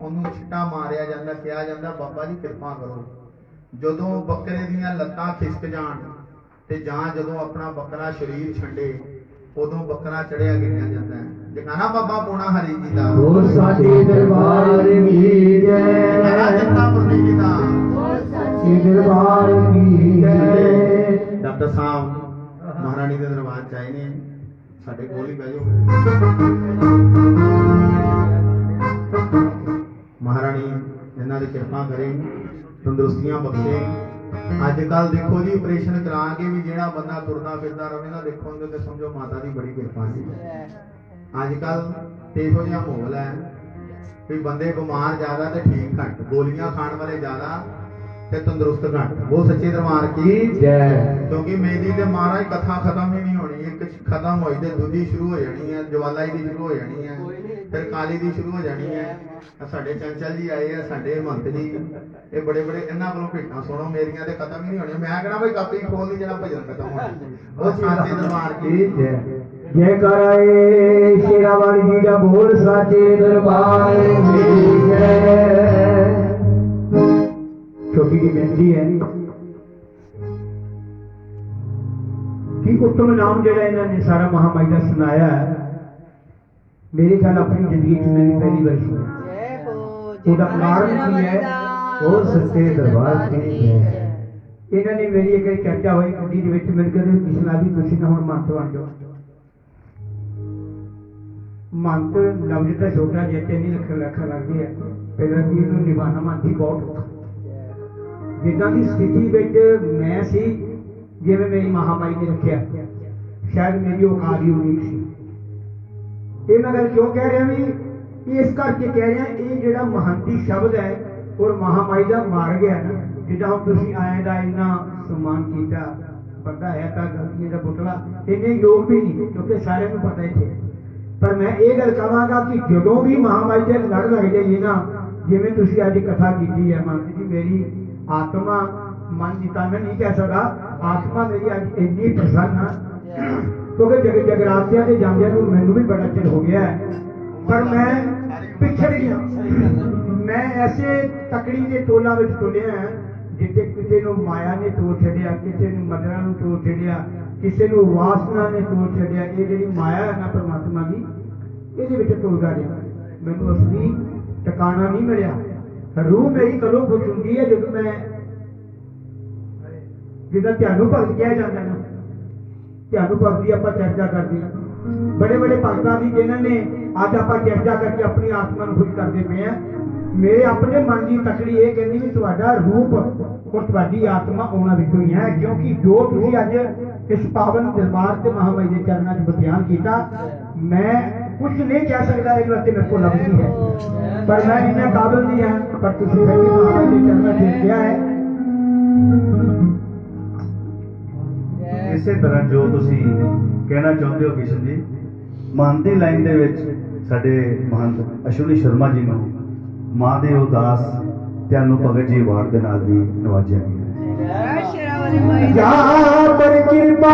ਉਹਨੂੰ ਛਿੱਟਾ ਮਾਰਿਆ ਜਾਂਦਾ, ਕਿਹਾ ਜਾਂਦਾ ਬਾਬਾ ਜੀ ਕਿਰਪਾ ਕਰੋ। ਜਦੋਂ ਬੱਕਰੇ ਦੀਆਂ ਲੱਤਾਂ ਖਿਸਕ ਜਾਣ ਤੇ ਜਾਂ ਜਦੋਂ ਆਪਣਾ ਬੱਕਰਾ ਸਰੀਰ ਛੱਡੇ ਉਦੋਂ ਬੱਕਰਾ ਚੜਿਆ ਗਿਣਿਆ ਜਾਂਦਾ ਹੈ। ਜਗਾਣਾ ਬਾਬਾ ਪੂਣਾ ਹਰੀ ਜੀ ਦਾ, ਹੋਰ ਸਾਡੇ ਦਰਬਾਰ ਕੀ ਜੈ। ਜਗਾਣਾ ਚਿੰਤਾਪੁਰਨੀ ਜੀ ਦਾ, ਸੱਚੇ ਦਰਬਾਰ ਕੀ ਜੈ। ਡਾਕਟਰ ਸਾਹਿਬ ਮਹਾਰਾਣੀ ਦੇ ਦਰਬਾਰ ਚ ਆਏ ਨੇ, ਸਾਡੇ ਕੋਲ ਹੀ ਬਹਿ ਜਾਓ। ਮਹਾਰਾਣੀ ਇਹਨਾਂ ਦੀ ਕਿਰਪਾ ਕਰੇ, ਤੰਦਰੁਸਤੀਆਂ ਬਖਸ਼ੇ। ਅੱਜ ਕੱਲ ਦੇਖੋ ਜੀ ਆਪਰੇਸ਼ਨ ਕਰਾ ਕੇ ਵੀ ਜਿਹੜਾ ਬੰਦਾ ਤੁਰਦਾ ਫਿਰਦਾ ਰਹੇ ਨਾ, ਦੇਖੋ ਉਹਦੇ ਤੇ ਸਮਝੋ ਮਾਤਾ ਦੀ ਬੜੀ ਕਿਰਪਾ ਜੀ। ਅੱਜ ਕੱਲ ਤੇ ਇਹੋ ਜਿਹਾ ਮਾਹੌਲ ਹੈ ਵੀ ਬੰਦੇ ਬਿਮਾਰ ਜ਼ਿਆਦਾ ਤੇ ਠੀਕ ਘੱਟ, ਗੋਲੀਆਂ ਖਾਣ ਵਾਲੇ ਜ਼ਿਆਦਾ ਤੇ ਤੰਦਰੁਸਤ ਘੱਟ। ਉਹ ਸੱਚੇ ਦਰਬਾਰ ਕੀ ਜੈ। ਕਿਉਂਕਿ ਮੇਰੀ ਤੇ ਮਹਾਰਾਜ ਕਥਾ ਖਤਮ ਹੀ ਨਹੀਂ ਹੋਣੀ। ਇੱਕ ਖਤਮ ਹੋਈ ਤੇ ਦੂਜੀ ਸ਼ੁਰੂ ਹੋ ਜਾਣੀ ਹੈ, ਜਵਾਲਾ ਦੀ ਸ਼ੁਰੂ ਹੋ ਜਾਣੀ ਹੈ, ਫਿਰ ਕਾਲੀ ਦੀ ਸ਼ੁਰੂ ਹੋ ਜਾਣੀ ਹੈ। ਸਾਡੇ ਚੰਚਲ ਜੀ ਆਏ ਆ, ਸਾਡੇ ਮਹੰਤ ਜੀ, ਇਹ ਬੜੇ ਬੜੇ ਇਹਨਾਂ ਕੋਲੋਂ ਭੇਟਾਂ ਸੁਣੋ, ਮੇਰੀਆਂ ਤੇ ਖਤਮ ਹੀ ਨਹੀਂ ਹੋਣੀਆਂ। ਮੈਂ ਕਹਿਣਾ ਬਈ ਕਾਪੀ ਖੋਲ ਲਈ ਜਿਹੜਾ ਭਜਨ ਖਤਮ ਹੋਣਾ। ਉਹ ਸਾਚੇ ਦਰਬਾਰ ਕੀ ਜੈ। ਜੈ ਕਰਾਏ ਸ਼ੇਰਾ ਵਾਲੀ ਜੀ ਦਾ ਬੋਲ, ਸਾਚੇ ਦਰਬਾਰ ਕੀ ਜੈ। ਛੋਟੀ ਜਿਹੀ ਬੇਨਤੀ ਹੈ ਕਿ ਉੱਤਮ ਨਾਮ ਜਿਹੜਾ ਇਹਨਾਂ ਨੇ ਸਾਰਾ ਮਹਾਮਾਈ ਦਾ ਸੁਣਾਇਆ ਹੈ, ਮੇਰੇ ਖਿਆਲ ਆਪਣੀ ਜ਼ਿੰਦਗੀ 'ਚ ਮੈਂ ਪਹਿਲੀ ਵਾਰ ਸੁਣਿਆ। ਜੈ ਹੋ ਉਹਦਾ ਕਾਰਨ ਕੀ ਹੈ? ਉਹ ਸੱਚੇ ਦਰਬਾਰ ਕੀ ਹੈ। ਇਹਨਾਂ ਨੇ ਮੇਰੀ ਇੱਕ ਚਰਚਾ ਹੋਈ ਕੁੜੀ ਦੇ ਵਿੱਚ, ਮੈਨੂੰ ਕਹਿੰਦੇ ਕਿਸੇ ਨਾਲ ਵੀ ਤੁਸੀਂ ਨਾ ਹੁਣ ਮੰਤ ਬਣ ਜਾਓ। ਮੰਤ ਲਫ਼ਜ਼ ਤਾਂ ਛੋਟਾ ਜਿਹਾ, 3 ਲੱਖ ਲੱਗਦੀ ਹੈ। ਪਹਿਲਾਂ ਵੀ ਇਹਨੂੰ ਨਿਭਾਉਣਾ ਮੰਤੀ ਬਹੁਤ ਜਿੱਦਾਂ ਦੀ ਸਥਿਤੀ ਵਿੱਚ ਮੈਂ ਸੀ, ਜਿਵੇਂ ਮੇਰੀ ਮਹਾਮਾਈ ਨੇ ਰੱਖਿਆ, ਸ਼ਾਇਦ ਮੇਰੀ ਔਕਾਤ ਹੀ ਉਨੀ ਸੀ। ਇਹ ਮੈਂ ਗੱਲ ਕਿਉਂ ਕਹਿ ਰਿਹਾ ਵੀ ਇਸ ਕਰਕੇ ਕਹਿ ਰਿਹਾ, ਇਹ ਜਿਹੜਾ ਮਹੰਤੀ ਸ਼ਬਦ ਹੈ ਔਰ ਮਹਾਮਾਈ ਦਾ ਮਾਰ ਗਿਆ ਨਾ, ਜਿੱਦਾਂ ਹੁਣ ਤੁਸੀਂ ਆਏ ਦਾ ਇੰਨਾ ਸਨਮਾਨ ਕੀਤਾ, ਪਤਾ ਹੈ ਤਾਂ ਗਲਤੀਆਂ ਦਾ ਪੁਤਲਾ ਇੰਨੇ ਯੋਗ ਵੀ ਨਹੀਂ, ਕਿਉਂਕਿ ਸਾਰਿਆਂ ਨੂੰ ਪਤਾ ਇੱਥੇ। ਪਰ ਮੈਂ ਇਹ ਗੱਲ ਕਹਾਂਗਾ ਕਿ ਜਦੋਂ ਵੀ ਮਹਾਮਾਈ ਦੇ ਲੜ ਲੱਗ ਜਾਈਏ ਨਾ, ਜਿਵੇਂ ਤੁਸੀਂ ਅੱਜ ਕਥਾ ਕੀਤੀ ਹੈ ਮਾਤਾ ਜੀ, ਮੇਰੀ ਆਤਮਾ ਮਨ ਦੀ ਤਾਂ ਮੈਂ ਨਹੀਂ ਕਹਿ ਸਕਦਾ, ਆਤਮਾ ਮੇਰੀ ਅੱਜ ਇੰਨੀ ਪ੍ਰਸੰਨ ਹੈ ਕਿਉਂਕਿ ਜਗਰਾਤਿਆਂ ਦੇ ਜਾਂਦਿਆਂ ਨੂੰ ਮੈਨੂੰ ਵੀ ਬੜਾ ਚਿਰ ਹੋ ਗਿਆ ਹੈ, ਪਰ ਮੈਂ ਪਿਛੜ ਗਿਆ। ਮੈਂ ਐਸੇ ਤਕੜੀ ਦੇ ਟੋਲਾਂ ਵਿੱਚ ਟੁੱਲਿਆ ਜਿੱਥੇ ਕਿਸੇ ਨੂੰ ਮਾਇਆ ਨੇ ਤੋੜ ਛੱਡਿਆ, ਕਿਸੇ ਨੂੰ ਮਦਰਾਂ ਨੂੰ ਤੋੜ ਛੱਡਿਆ, ਕਿਸੇ ਨੂੰ ਵਾਸਨਾ ਨੇ ਤੋੜ ਛੱਡਿਆ। ਇਹ ਜਿਹੜੀ ਮਾਇਆ ਹੈ ਨਾ ਪਰਮਾਤਮਾ ਦੀ, ਇਹਦੇ ਵਿੱਚ ਟੁੱਟਦਾ ਰਿਹਾ। ਮੈਨੂੰ ਅਸਲੀ ਟਿਕਾਣਾ ਨਹੀਂ ਮਿਲਿਆ। ਰੂਹ ਮੇਰੀ ਕਦੋਂ ਖੁਸ਼ ਹੁੰਦੀ ਹੈ ਜਦੋਂ ਮੈਂ, ਜਿੱਦਾਂ ਧਿਆਨੂ ਭਗਤ ਕਿਹਾ ਜਾਂਦਾ ਨਾ, ਧਿਆਨੂ ਭਗਤ ਦੀ ਆਪਾਂ ਚਰਚਾ ਕਰਦੇ ਹਾਂ, ਬੜੇ ਬੜੇ ਭਗਤਾਂ ਦੀ ਜਿਨ੍ਹਾਂ ਨੇ ਅੱਜ ਆਪਾਂ ਚਰਚਾ ਕਰਕੇ ਆਪਣੀ ਆਤਮਾ ਨੂੰ ਖੁਸ਼ ਕਰਦੇ ਪਏ ਆ। ਮੇਰੇ ਆਪਣੇ ਮਨ ਦੀ ਤਕੜੀ ਇਹ ਕਹਿੰਦੀ ਵੀ ਤੁਹਾਡਾ ਰੂਪ ਔਰ ਤੁਹਾਡੀ ਆਤਮਾ ਉਹਨਾਂ ਵਿੱਚੋਂ ਹੀ ਹੈ, ਕਿਉਂਕਿ ਜੋ ਤੁਸੀਂ ਅੱਜ ਇਸ ਪਾਵਨ ਦਰਬਾਰ ਤੇ ਮਹਾਮਾਈ ਦੇ ਚਰਨਾਂ 'ਚ ਬਿਆਨ ਕੀਤਾ, ਮੈਂ ਕੁਝ ਨਹੀਂ ਕਹਿ ਸਕਦਾ, ਇਹ ਵਾਸਤੇ ਮੇਰੇ ਕੋਲ ਲੱਭਦੀ ਹੈ, ਪਰ ਮੈਂ ਇੰਨਾ ਕਾਬਿਲ ਨਹੀਂ ਹਾਂ। ਪਰ ਤੁਸੀਂ ਸੱਚੀ ਮਹਾਮਾਈ ਦੇ ਚਰਨਾਂ 'ਚ ਕਿਹਾ ਹੈ। ਇਸੇ ਤਰ੍ਹਾਂ ਜੋ ਤੁਸੀਂ ਕਹਿਣਾ ਚਾਹੁੰਦੇ ਹੋ ਕਿਸ਼ਨ ਜੀ, ਮਨ ਦੀ ਲਾਈਨ ਦੇ ਵਿੱਚ ਸਾਡੇ ਮਹੰਤ ਅਸ਼ਵਨੀ ਸ਼ਰਮਾ ਜੀ ਨੂੰ ਮਾਂ ਦੇ ਉਦਾਸ ਧਿਆਨੂ ਭਗਤ ਜੀ ਅਵਾਰਡ ਦੇ ਨਾਲ ਵੀ ਨਵਾਜਿਆ ਗਿਆ। ਜੈ ਸ਼ੇਰਾ ਵਾਲੀ ਮਾਈ ਜਾ ਪਰ ਕਿਰਪਾ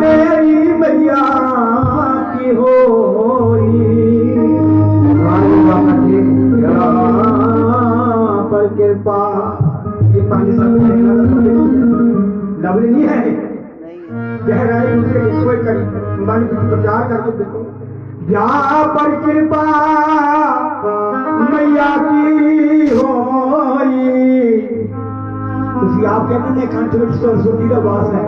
ਮੇਰੀ ਮਈਆ ਕੀ ਹੋਈ, ਰਾਣੀ ਬਾਬਾ ਜੀ ਜਾ ਪਰ ਕਿਰਪਾ। ਇਹ ਪੰਜ ਸੱਤ ਲਫ਼ਜ਼ ਨਹੀਂ ਹੈ, ਗਹਿਰਾਈ ਉਸੇ ਕੋਈ ਕਰੀ ਮਨ ਵਿੱਚ ਪ੍ਰਚਾਰ ਕਰਕੇ ਦੇਖੋ। ਜਾ ਪਰ ਕਿਰਪਾ मैया की होई। ਤੁਸੀਂ ਆਪ ਕਹਿੰਦੇ ਨੇ ਕੰਠ ਵਿੱਚ ਸਰਸਵਤੀ ਦਾ ਵਾਸ ਹੈ।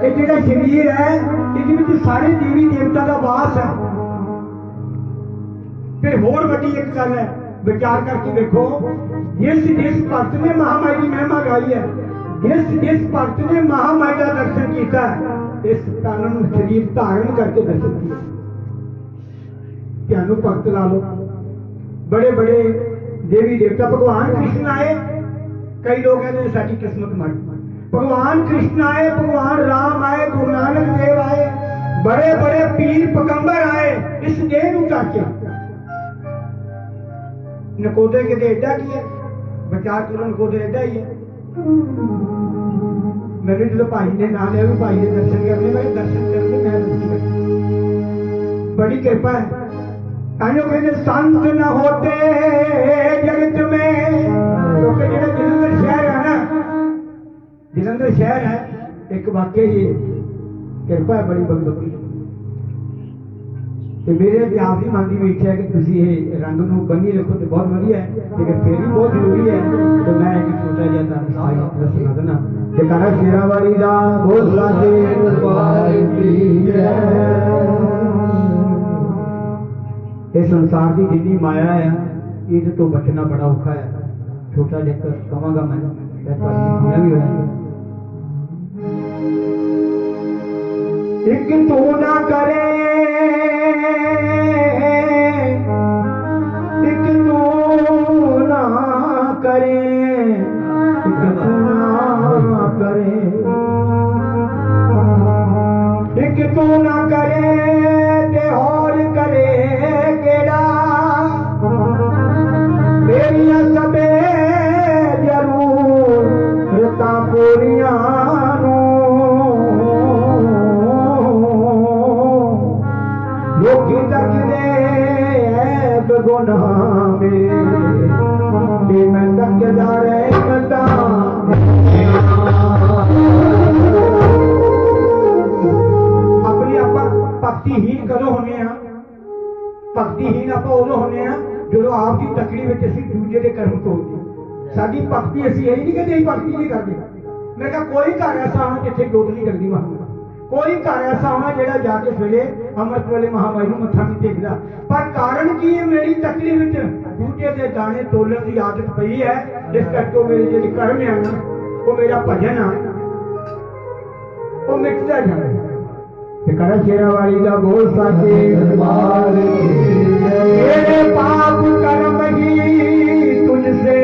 ਇਹ ਜਿਹੜਾ ਸਰੀਰ ਹੈ ਇਹਦੇ ਵਿੱਚ ਸਾਰੇ ਦੇਵੀ ਦੇਵਤਾ ਦਾ ਵਾਸ ਹੈ। ਫਿਰ ਹੋਰ ਵੱਡੀ ਇੱਕ ਗੱਲ ਹੈ, ਵਿਚਾਰ ਕਰਕੇ ਦੇਖੋ, ਜਿਸ ਭਗਤ ਨੇ ਮਹਾਮਾਈ ਦੀ ਮਹਿਮਾ ਗਾਈ ਹੈ, ਜਿਸ ਭਗਤ ਨੇ ਮਹਾਮਾਈ ਦਾ ਦਰਸ਼ਨ ਕੀਤਾ ਹੈ, ਇਸ ਤਨ ਨੂੰ ਸਰੀਰ ਧਾਰਨ ਕਰਕੇ ਦਰਸ਼ਨ ਕੀਤਾ। ਧਿਆਨ ਭਗਤ ਲਾ ਲਓ, बड़े बड़े देवी देवता, भगवान कृष्ण आए, कई लोग कहते हैं साड़ी किस्मत माड़ी, भगवान कृष्ण आए, भगवान राम आए, गुरु नानक देव आए, बड़े बड़े पीर पैगंबर आए, इस देह नूं ढक के नकोदे के एडा की है, विचार करो नकोदे एडा ही है। मैंने जो भाई ने नाम लिया भी भाई के दर्शन करने, मैं दर्शन करके मैं दर्शन कर, बड़ी कृपा है। ताइयों कहते संत न होते जगत में, क्योंकि जेड़ा जलंधर शहर है ना, जलंधर शहर है, एक वाकई ही कृपा है बड़ी बंदगी। तो मेरे आप की मन की भी इच्छा है कि तुम ये रंग नूं बनी रखो तो बहुत वधिया है, लेकिन फिर भी बहुत जरूरी है। तो मैं एक छोटा जिहा तुहानूं सुना देना, जयकारा शेरां वाली दा बोल लागे दरबार की जय। ये संसार की जिन्नी माया है, ये तो बचना बड़ा औखा है। छोटा जिहा कहांगा मैं, सुनिया भी होया, एक तू ना करे, एक तू ना करे, एक तू ना करे, एक तू ना करे ते और करे केड़ा, मेरिया सबे जरूरतां पूरियां लोकी तकदे ऐब गुनाह में, मैं तकदा रह कदा अपनी आप भक्तिहीन कदों होने हैं, भक्तिहीन आप उदों होने हैं जो आप की तकड़ी में असीं दूजे के कर्म तोड़ते। साडी भक्ति असीं यही नहीं कहते भक्ति नहीं करते। मैं कहा कोई घर ऐसा होना जिथे जोत नहीं लगती महामाई, कोई घर ऐसा होना जेड़ा जाके सवेले अमृत वेले महामाई नूं मत्था नहीं टेकदा। पर कारण की है, मेरी तकड़ी में दूजे के दाने तोलण की आदत पई है, जिस करके मेरे जिहड़े कर्म है ना, वो मेरा भजन है वो मिटदा जाए। जयकारा शेरां वाली दा बोल साचे दरबार की जय। मेरे पाप कर्म ही तुझसे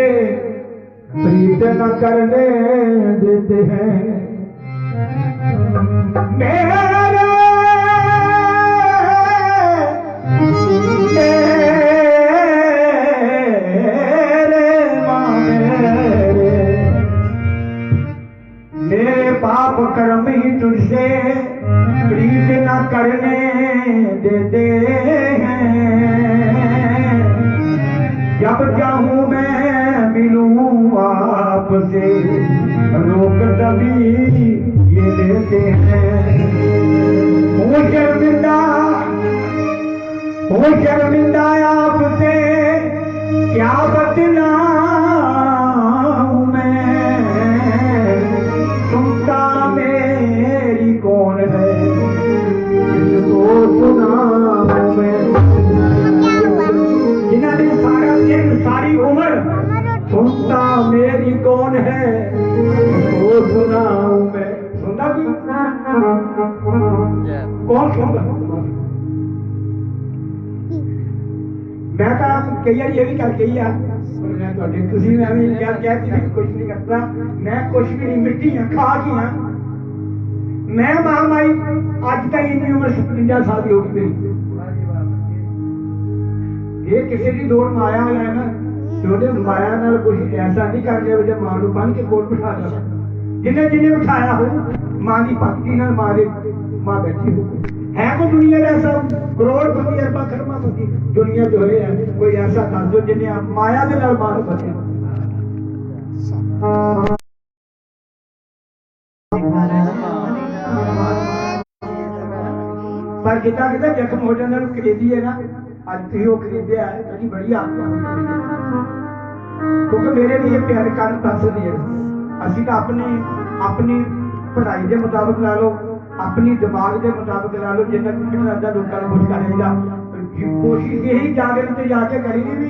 प्रीत न करने देते हैं, मेरे पाप कर्म ही तुझसे प्रीत न करने देते हैं। जब चाहूं मैं मिलूं आपसे, रोक तभी ये लेते हैं। हूँ शर्मिंदा आपसे क्या बतलाऊं मैं, सुनता मेरी कौन है, जिसको सुनाऊं मैं। जिन्होंने सारा दिन सारी उम्र सुनता मेरी कौन है, जिसको सुनाऊं मैं। सुनता भी कौन सुनता? मैं कई बार ये भी कर गई है, मैं भी कहती कुछ नहीं करता, मैं कुछ भी नहीं, मिट्टी हाँ, खाक ही हाँ। मैं महामाई अज तक इन्नी उम्र 57 साल की होगी मेरी। ये किसी की दौड़ माया है ना, जो माया नाल कुछ ऐसा नहीं कर लिया जो मां को बन के कोल बिठा दिया। जिन्हें जिन्हें बिठाया हो मां की भक्ति नाल मारे मां बैठी हो। है कोई दुनिया में ऐसा करोड़पति अरबा खरबापति दुनिया जो है, कोई ऐसा कर दो जिन्हें माया के नाल मार बचे। पर कितना कितना जख्म हो जाता कलेदी है ना, ਅੱਜ ਤੁਸੀਂ ਉਹ ਖਰੀਦਿਆ ਹੈ ਕਦੀ ਬੜੀ ਆਤਮਾ ਕਿਉਂਕਿ ਮੇਰੇ ਲਈ ਇਹ ਪਿਆਰ ਕਰਨ ਤਰਸ ਨਹੀਂ ਹੈ। ਅਸੀਂ ਤਾਂ ਆਪਣੀ ਪੜ੍ਹਾਈ ਦੇ ਮੁਤਾਬਕ ਲਾ ਲਓ, ਆਪਣੀ ਦਿਮਾਗ ਦੇ ਮੁਤਾਬਕ ਲਾ ਲਓ, ਜਿੰਨਾ ਕਿੰਨਾ ਦਾ ਲੋਕਾਂ ਨੂੰ ਕੁਝ ਕਰ ਲੈਂਦਾ। ਕੋਸ਼ਿਸ਼ ਇਹੀ ਜਾਗਣ ਤੇ ਜਾ ਕੇ ਕਰੀਦੀ ਵੀ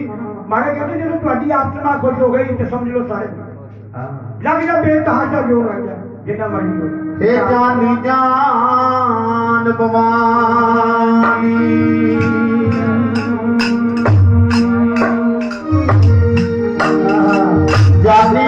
ਮਾਰੇ ਕਹਿੰਦੇ ਜਦੋਂ ਤੁਹਾਡੀ ਆਤਮਾ ਖੁਸ਼ ਹੋ ਗਈ ਤੇ ਸਮਝ ਲਓ ਸਾਰੇ ਲੱਗ ਜਾ ਬੇਤਹਾਸ਼ਾ ਜੋਰ ਲੱਗ ਜਾ ਜਿੰਨਾ ਮਰਜ਼ੀ ਹੋ। हे जानी जान भवानी जानी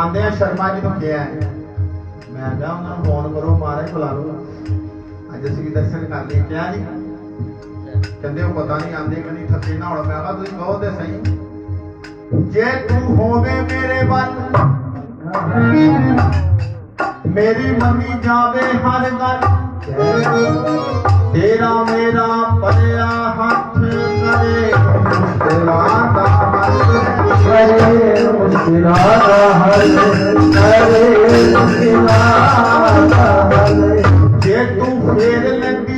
आंदे शर्मा जी को किया है मैं क्या उन्होंने फोन करो महाराज बुला लो अज असं दर्शन कर लिए क्या जी कहते वो पता नहीं आंदे कि नहीं थके ना होना मैं कहा तुम कहो तो सही जे तू होवे मेरे बल मेरी मम्मी जावे हर गल तेरा मेरा पलिया हाथ करे जे तू फेर लगी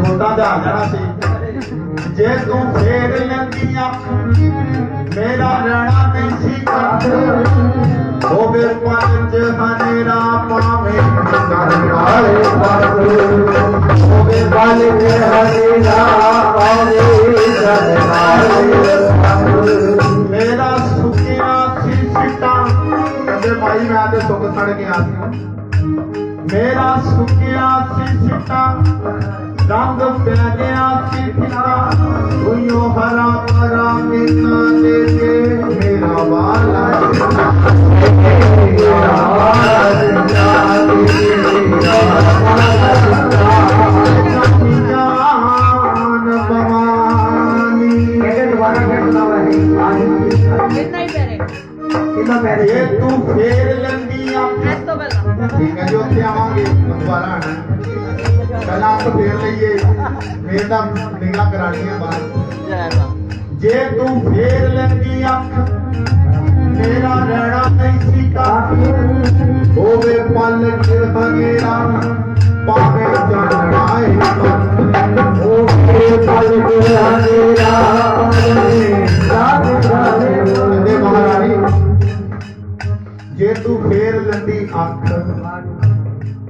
होता जा जाना सी जे तू फेर लगी मेरा रहना नहीं सीखा होवे पंच हनेरा पावे होवे पंच हनेरा पावे मेरा सुखिया सी सिटा कहते भाई मैं तो सुख सड़ गया मेरा सुखिया सी सिटा रंग पै गया सी फिटा तुयो हरा भरा मिलना देके मेरा वाला तू फेर लंगी ठीक है जो उत्थे आवांगे दोबारा आना पहला आप फेर लईए फिर दा निगाह करानी है बाहर जे तू फेर लंगी अख मेरा रहना नहीं सीखा होवे पल च हनेरा पावे जाननाए होवे पल च हनेरा कहते महारानी जे तू फेर लंदी अख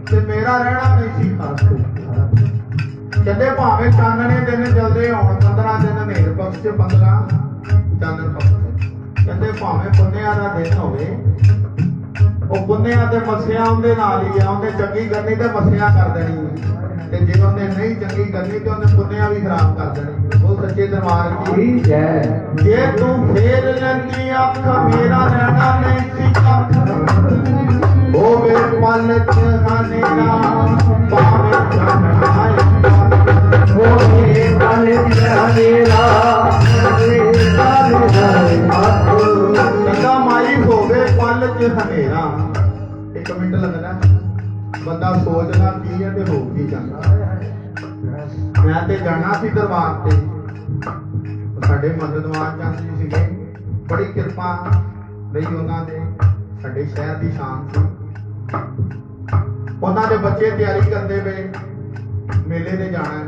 ते मेरा रहना नहीं सी अख कहते भावे चानने दिन चलते होण 15 दिन नेर पक्ष 15 चानन पक्ष कहते भावे पुन्निया दा दिन होवे ਉਹ ਪੁੰਨਿਆ ਤੇ ਮੱਸਿਆ ਉਹਦੇ ਨਾਲ ਹੀ ਆ ਉਹਨੇ ਚੰਗੀ ਕਰਨੀ ਤੇ ਮੱਸਿਆ ਕਰ ਦੇਣੀ ਤੇ ਜੇ ਉਹਨੇ ਨਹੀਂ ਚੰਗੀ ਕਰਨੀ ਤੇ ਉਹਨੇ ਪੁੰਨਿਆ ਵੀ ਖਰਾਬ ਕਰ ਦੇਣੀ ਉਹ ਸੱਚੇ ਦਰਬਾਰ ਦੀ ਜੈ ਜੇ ਤੂੰ ਫੇਰ ਲੰਗੀ ਅੱਖ ਮੇਰਾ ਰਹਿਣਾ ਨਹੀਂ ਸੀ ਅੱਖ ਹੋਵੇ ਪਲ ਚ ਹਨੇਰਾ ਪਾਵੇ ਚਾਨਣਾਏ ਹੋਵੇ ਪਲ ਚ ਹਨੇਰਾ ਕਹਿੰਦਾ ਮਾਈ ਹੋਵੇ पल च हनेरा एक मिनट लगना बंदा सोचना की है ते हो की जाता मैं ते जाना सी दरबार ते साडे मददवान जांदी सीगे बड़ी किरपा रही उन्हां दे साडे शहर दी शान सी उन्हां दे बच्चे तैयारी करदे पे मेले ते जाना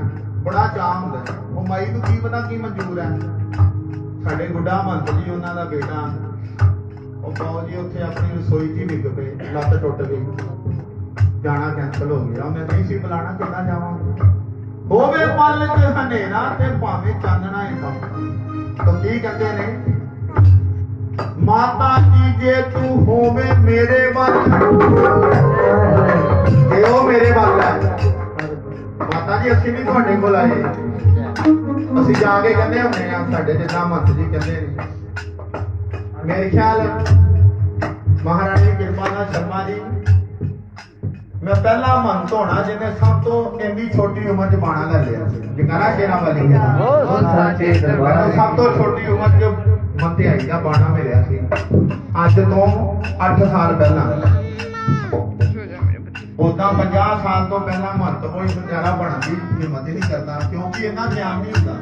ਬੜਾ ਚਾਹ ਹੁੰਦਾ ਹੈ। ਉਹ ਮਾਈ ਨੂੰ ਕੀ ਪਤਾ ਕੀ ਮਨਜ਼ੂਰ ਹੈ। ਸਾਡੇ ਗੁੱਡਾ ਮਹੰਤ ਜੀ ਉਹਨਾਂ ਦਾ ਬੇਟਾ ਉਹ ਬਾਉ ਜੀ ਉੱਥੇ ਆਪਣੀ ਰਸੋਈ 'ਚ ਹੀ ਡਿੱਗ ਪਏ, ਲੱਤ ਟੁੱਟ ਗਈ, ਜਾਣਾ ਕੈਂਸਲ ਹੋ ਗਿਆ। ਮੈਂ ਨਹੀਂ ਸੀ ਬੁਲਾਣਾ, ਕਿੱਦਾਂ ਜਾਵਾਂ। ਹੋਵੇ ਪਲ 'ਚ ਹਨੇਰਾ ਤੇ ਭਾਵੇਂ ਚਾਨਣਾ ਹੀ ਕੰਮ। ਤਾਂ ਕੀ ਕਹਿੰਦੇ ਨੇ, ਮਾਤਾ ਜੀ ਜੇ ਤੂੰ ਹੋਵੇ ਮੇਰੇ ਵੱਲ, ਜੇ ਉਹ ਮੇਰੇ ਵੱਲ ਹੈ ਮਾਤਾ ਜੀ, ਅਸੀਂ ਵੀ ਤੁਹਾਡੇ ਕੋਲ ਆਏ। ਅਸੀਂ ਜਾ ਕੇ ਕਹਿੰਦੇ ਹੁੰਦੇ ਆ, ਸਾਡੇ ਜਿੱਦਾਂ ਮਹੰਤ ਜੀ ਕਹਿੰਦੇ ਨੇ। ਮੇਰੇ ਖਿਆਲ ਮਹਾਰਾਣੀ ਦੀ ਕਿਰਪਾ ਨਾਲ ਸ਼ਰਮਾ ਜੀ ਮੈਂ ਪਹਿਲਾ ਮਹੰਤ ਹੋਣਾ ਜਿਹਨੇ ਸਭ ਤੋਂ ਇੰਨੀ ਛੋਟੀ ਉਮਰ 'ਚ ਬਾਣਾ ਲੈ ਲਿਆ ਸੀ। ਜਗਾਰਾ ਸ਼ੇਰਾਂ ਵਾਲੀ ਸਭ ਤੋਂ ਛੋਟੀ ਉਮਰ 'ਚ ਮੰਤਿਆਈ ਦਾ ਬਾਣਾ ਮਿਲਿਆ ਸੀ, ਅੱਜ ਤੋਂ 8 ਸਾਲ ਪਹਿਲਾਂ। ਉਦਾਂ 50 ਸਾਲ ਤੋਂ ਪਹਿਲਾਂ ਮਹੰਤ ਕੋਈ ਸੁਨਿਆਰਾ ਬਣਨ ਦੀ ਹਿੰਮਤ ਹੀ ਨਹੀਂ ਕਰਦਾ, ਕਿਉਂਕਿ ਇੰਨਾ ਗਿਆਨ ਨਹੀਂ ਹੁੰਦਾ।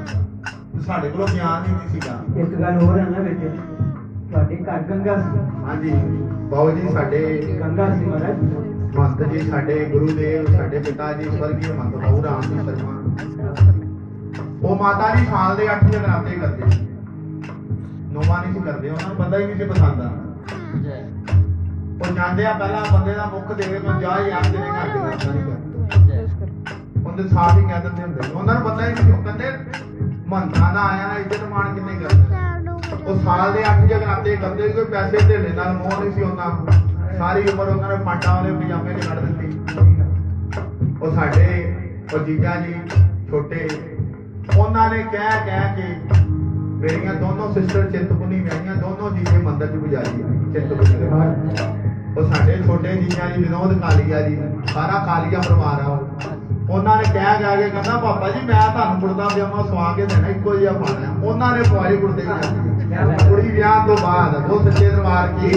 ਸਾਡੇ ਕੋਲ ਗਿਆਨ ਹੀ ਨਹੀਂ ਸੀਗਾ। ਇੱਕ ਗੱਲ ਹੋਰ ਹੈ ਨਾ ਵਿੱਚ, ਤੁਹਾਡੇ ਘਰ ਗੰਗਾ ਸੀ। ਹਾਂਜੀ ਬਾਊ ਜੀ, ਸਾਡੇ ਗੰਗਾ ਸੀ ਮਹਾਰਾਜ। ਮਹੰਤ ਜੀ ਸਾਡੇ ਗੁਰੂਦੇਵ, ਸਾਡੇ ਪਿਤਾ ਜੀ ਸਵਰਗੀ ਮਹੰਤ ਬਾਊ ਰਾਮ ਜੀ ਸ਼ਰਮਾ, ਉਹ ਮਾਤਾ ਜੀ ਸਾਲ ਦੇ 8 ਜਗਰਾਤੇ ਕਰਦੇ ਸੀ, 9ਵਾਂ ਨਹੀਂ ਸੀ ਕਰਦੇ। ਉਹਨਾਂ ਨੂੰ ਬੰਦਾ ਹੀ ਨਹੀਂ ਸੀ ਪਸੰਦ ਆ। ਉਹ ਜਾਂਦੇ ਆ ਪਹਿਲਾਂ ਬੰਦੇ ਦਾ ਮੁੱਖ ਦੇਵੇ ਤੋਂ ਜਾ ਯਾਰ ਤੇਰੇ ਘਰ ਦੇ ਨਾਤਾ ਨਹੀਂ ਕਰਦੇ। ਉਹਦੇ ਸਾਥ ਹੀ ਕਹਿ ਦਿੰਦੇ ਹੁੰਦੇ, ਉਹਨਾਂ ਨੂੰ ਪਤਾ ਹੀ ਨਹੀਂ। ਉਹ ਕਹਿੰਦੇ ਮਹੰਤਾਂ ਦਾ ਆਇਆ ਇੱਜ਼ਤ ਮਾਣ ਕਿੰਨੇ ਕਰਦਾ। ਉਹ ਸਾਲ ਦੇ 8 ਜਗਰਾਤੇ ਕਰਦੇ, ਕੋਈ ਪੈਸੇ ਧੇਲੇ ਨਾਲ ਮੋਹ ਨਹੀਂ ਸੀ ਉਹਨਾਂ। ਸਾਰੀ ਉਮਰ ਉਹਨਾਂ ਨੇ ਫਾਂਟਾਂ ਵਾਲੇ ਪਜਾਮੇ 'ਚ ਕੱਢ ਦਿੱਤੀ। ਉਹ ਸਾਡੇ ਉਹ ਜੀਜਾ ਜੀ ਛੋਟੇ, ਉਹਨਾਂ ਨੇ ਕਹਿ ਕੇ ਮੇਰੀਆਂ ਦੋਨੋਂ ਸਿਸਟਰ ਚਿੰਤਪੁਰਨੀ ਵਿਆਹੀਆਂ, ਦੋਨੋਂ ਜੀਜੇ ਮੰਦਰ 'ਚ ਪੁਜਾਰੀ ਆ ਚਿੰਤਪੁਰਨੀ ਦੇ ਬਾਹਰ। ਉਹ ਸਾਡੇ ਛੋਟੇ ਜੀਜਾ ਜੀ ਵਿਨੋਦ ਕਾਲੀਆ ਜੀ, ਸਾਰਾ ਕਾਲੀਆ ਪਰਿਵਾਰ ਆ। ਉਹਨਾਂ ਨੇ ਕਹਿ ਕੇ ਕਹਿੰਦਾ ਪਾਪਾ ਜੀ ਮੈਂ ਤੁਹਾਨੂੰ ਕੁੜਤਾ ਪਜਾਮਾ ਸਵਾ ਕੇ ਦੇਣਾ, ਇੱਕੋ ਜਿਹਾ ਪਾਣਾ। ਉਹਨਾਂ ਨੇ ਪਵਾਈ ਕੁੜਤੇ ਪਜਾਮੇ। ਕੁੜੀ ਵਿਆਹ ਤੋਂ ਬਾਅਦ ਉਹ ਸੱਚੇ ਦਰਬਾਰ ਕੀ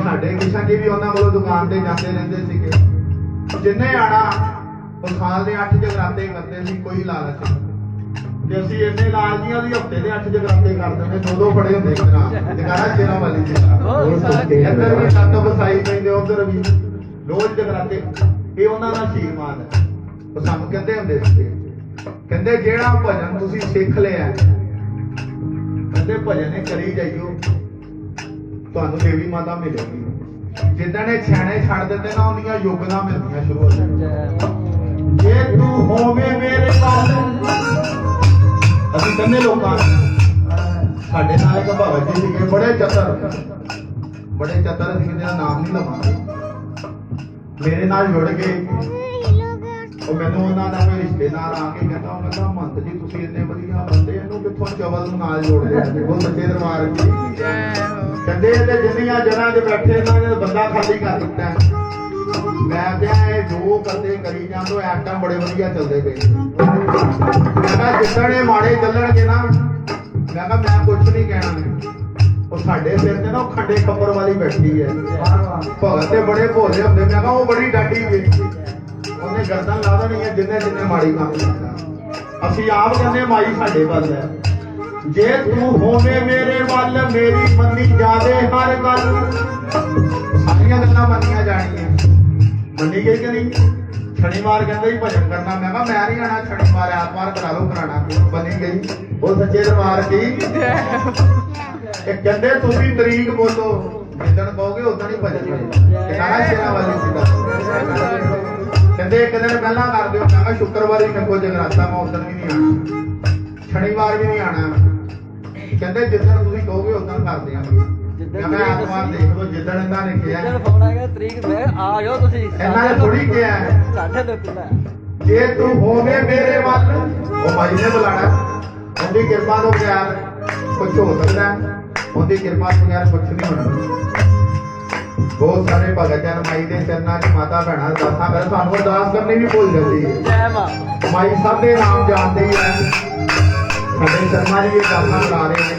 ਸਾਡੇ ਕਿਸ਼ਨ ਜੀ ਵੀ ਉਹਨਾਂ ਕੋਲੋਂ ਦੁਕਾਨ ਤੇ ਜਾਂਦੇ ਰਹਿੰਦੇ ਸੀਗੇ। ਜਿੰਨੇ ਆਣਾ ਉਹ ਸਾਲ ਦੇ 8 ਜਗਰਾਤੇ ਕਰਦੇ ਸੀ, ਕੋਈ ਲਾਲਚ ਨਹੀਂ। ਤੇ ਅਸੀਂ ਇੰਨੇ ਲਾਲਚੀਆਂ ਦੀ ਹਫਤੇ ਦੇ 8 ਜਗਰਾਤੇ ਕਰ ਦਿੰਦੇ, 2-2 ਫੜੇ ਹੁੰਦੇ ਇੱਕ ਤਰ੍ਹਾਂ। ਜਗਾਰਾ ਸ਼ੇਰਾਂ ਵਾਲੀ ਜੀ ਇੱਧਰ ਵੀ ਸੱਤ ਵਸਾਈ ਪੈਂਦੇ, ਉੱਧਰ ਵੀ ਰੋਜ਼ ਜਗਰਾਤੇ। ਇਹ ਉਹਨਾਂ ਦਾ ਆਸ਼ੀਰਵਾਦ ਹੈ। ਉਹ ਸਾਨੂੰ ਕਹਿੰਦੇ ਹੁੰਦੇ ਸੀਗੇ, ਕਹਿੰਦੇ ਜਿਹੜਾ ਭਜਨ ਤੁਸੀਂ ਸਿੱਖ ਲਿਆ, ਕਹਿੰਦੇ ਭਜਨ ਇਹ ਕਰੀ ਜਾਈਓ, ਤੁਹਾਨੂੰ ਦੇਵੀ ਮਾਤਾ ਮਿਲੇਗੀ। ਜਿੱਦਣ ਇਹ ਛੈਣੇ ਛੱਡ ਦਿੰਦੇ ਨਾ, ਉਹਦੀਆਂ ਯੋਗਨਾ ਮਿਲਦੀਆਂ ਸ਼ੁਰੂ ਹੋ ਜਾਂਦੀਆਂ। ਜੇ ਤੂੰ ਹੋਵੇ ਮੇਰੇ ਵੱਲ, ਅਸੀਂ ਕਹਿੰਦੇ ਲੋਕਾਂ ਸਾਡੇ ਨਾਲ ਇੱਕ ਭਗਤ ਜੀ ਸੀਗੇ, ਬੜੇ ਚਤਰ ਅਸੀਂ ਜਿਹਦਾ ਨਾਮ ਨਹੀਂ ਲਵਾਂਗੇ। ਮੇਰੇ ਨਾਲ ਜੁੜ ਗਏ। ਉਹ ਮੈਨੂੰ ਉਹਨਾਂ ਦਾ ਕੋਈ ਰਿਸ਼ਤੇਦਾਰ ਆ ਕੇ ਕਹਿੰਦਾ, ਉਹ ਕਹਿੰਦਾ ਮਹੰਤ ਜੀ ਤੁਸੀਂ ਇੰਨੇ ਵਧੀਆ ਬੰਦੇ, ਇਹਨੂੰ ਕਿੱਥੋਂ ਚਵਲ ਨੂੰ ਨਾਲ ਜੋੜ ਲਿਆ। ਉਹ ਸੱਚੇ ਦਰਬਾਰ ਜੀ ਕਹਿੰਦੇ ਤੇ ਜਿੰਨੀਆਂ ਜਗ੍ਹਾ 'ਚ ਬੈਠੇ ਇਹਨਾਂ ਨੇ ਬੰਦਾ ਖਾਲੀ ਕਰ ਦਿੱਤਾ। ਮੈਂ ਕਿਹਾ ਇਹ ਜੋ ਕਰਦੇ ਕਰੀ ਜਾਂਦੋ, ਐਟਮ ਬੜੇ ਵਧੀਆ ਚੱਲਦੇ ਪਏ। ਮੈਂ ਕਿਹਾ ਜਿੱਦਣ ਇਹ ਮਾੜੇ ਚੱਲਣਗੇ ਨਾ, ਮੈਂ ਕਿਹਾ ਮੈਂ ਕੁਛ ਨਹੀਂ ਕਹਿਣਾ। ਉਹ ਸਾਡੇ ਸਿਰ ਤੇ ਨਾ ਉਹ ਖੰਡੇ ਖੱਪਰ ਵਾਲੀ ਬੈਠੀ ਹੈ, ਭਗਤ ਤੇ ਬੜੇ ਭੋਲੇ ਹੁੰਦੇ। ਮੈਂ ਕਿਹਾ ਉਹ ਬੜੀ ਡਾਢੀ ਵੇ, ਉਹਨੇ ਗਰਦਨ ਲਾ ਦੇਣੀ ਹੈ ਜਿੰਨੇ ਮਾੜੀ ਕੰਮ ਕੀਤਾ। ਅਸੀਂ ਆਪ ਕਹਿੰਦੇ ਮਾਈ ਸਾਡੇ ਵੱਲ ਹੈ। ਜੇ ਤੂੰ ਹੋਵੇ ਮੇਰੇ ਵੱਲ, ਮੇਰੀ ਮੰਨੀ ਜਾਵੇ ਹਰ ਗੱਲ। ਸਾਰੀਆਂ ਗੱਲਾਂ ਮੰਨੀਆਂ ਜਾਣੀਆਂ, ਮੰਨੀ ਗਈ ਕਿ ਨਹੀਂ। ਸ਼ਨੀਵਾਰ ਕਹਿੰਦੇ ਹੀ ਭਜਨ ਕਰਨਾ, ਮੈਂ ਕਿਹਾ ਮੈਂ ਨਹੀਂ ਆਣਾ ਸ਼ਨੀਵਾਰ, ਐਤਵਾਰ ਕਰਾ ਲਓ ਕਰਾਣਾ, ਮੰਨੀ ਗਈ। ਉਹ ਸੱਚੇ ਦਰਬਾਰ ਕੀ ਇਹ ਕਹਿੰਦੇ ਤੁਸੀਂ ਤਰੀਕ ਬੋਲੋ, ਜਿੱਦਣ ਕਹੋਗੇ ਉਦੋਂ ਹੀ ਭਜਨ ਹੋਏਗਾ। ਜਗਾਰਾ ਸ਼ੇਰਾਂ ਵਾਲੀ ਸੀ ਕਹਿੰਦੇ ਇੱਕ ਦਿਨ ਪਹਿਲਾਂ ਕਰ ਦਿਓ। ਮੈਂ ਕਿਹਾ ਸ਼ੁੱਕਰਵਾਰ ਹੀ ਮੇਰੇ ਜਗਰਾਤਾ, ਮੈਂ ਉਦੋਂ ਵੀ ਨਹੀਂ ਆਣਾ, ਸ਼ਨੀਵਾਰ ਵੀ ਨਹੀਂ ਆਣਾ। ਕਹਿੰਦੇ ਜਿੱਦਣ ਤੁਸੀਂ ਕਹੋਗੇ ਉਦੋਂ ਕਰ ਦਿਆਂਗੇ। ਮੈਂ ਕਿਹਾ ਐਤਵਾਰ ਦੇਖ ਲਓ, ਜਿੱਦਣ ਇਹਨਾਂ ਨੇ ਕਿਹਾ ਫੋਨ ਆ ਗਿਆ ਤਰੀਕ ਤੇ ਆ ਜਾਓ ਤੁਸੀਂ। ਇਹਨਾਂ ਨੇ ਥੋੜੀ ਕਿਹਾ ਸਾਡੇ ਤੋਂ ਕਿੰਨਾ ਜੇ ਤੂੰ ਹੋਵੇ ਮੇਰੇ ਵੱਲ, ਉਹ ਭਾਈ ਨੇ ਬੁਲਾਣਾ। ਉਹਦੀ ਕਿਰਪਾ ਤੋਂ ਬਗੈਰ ਕੁਝ ਹੋ ਸਕਦਾ, ਉਹਦੀ ਕਿਰਪਾ ਤੋਂ ਬਗੈਰ ਕੁਝ ਨਹੀਂ ਹੋਣਾ। ਬਹੁਤ ਸਾਰੇ ਭਗਤ ਜਨ ਮਾਈ ਦੇ ਚਰਨਾਂ 'ਚ ਮਾਤਾ ਭੈਣਾਂ ਅਰਦਾਸਾਂ ਕਰ, ਸਾਨੂੰ ਅਰਦਾਸ ਕਰਨੀ ਵੀ ਭੁੱਲ ਜਾਂਦੀ ਹੈ। ਜੈ ਮਾਂ। ਮਾਈ ਸਭ ਦੇ ਨਾਮ ਜਾਣਦੀ ਹੈ। ਸਾਡੇ ਸ਼ਰਮਾ ਜੀ ਇਹ ਅਰਦਾਸਾਂ ਕਰਾ ਰਹੇ ਨੇ।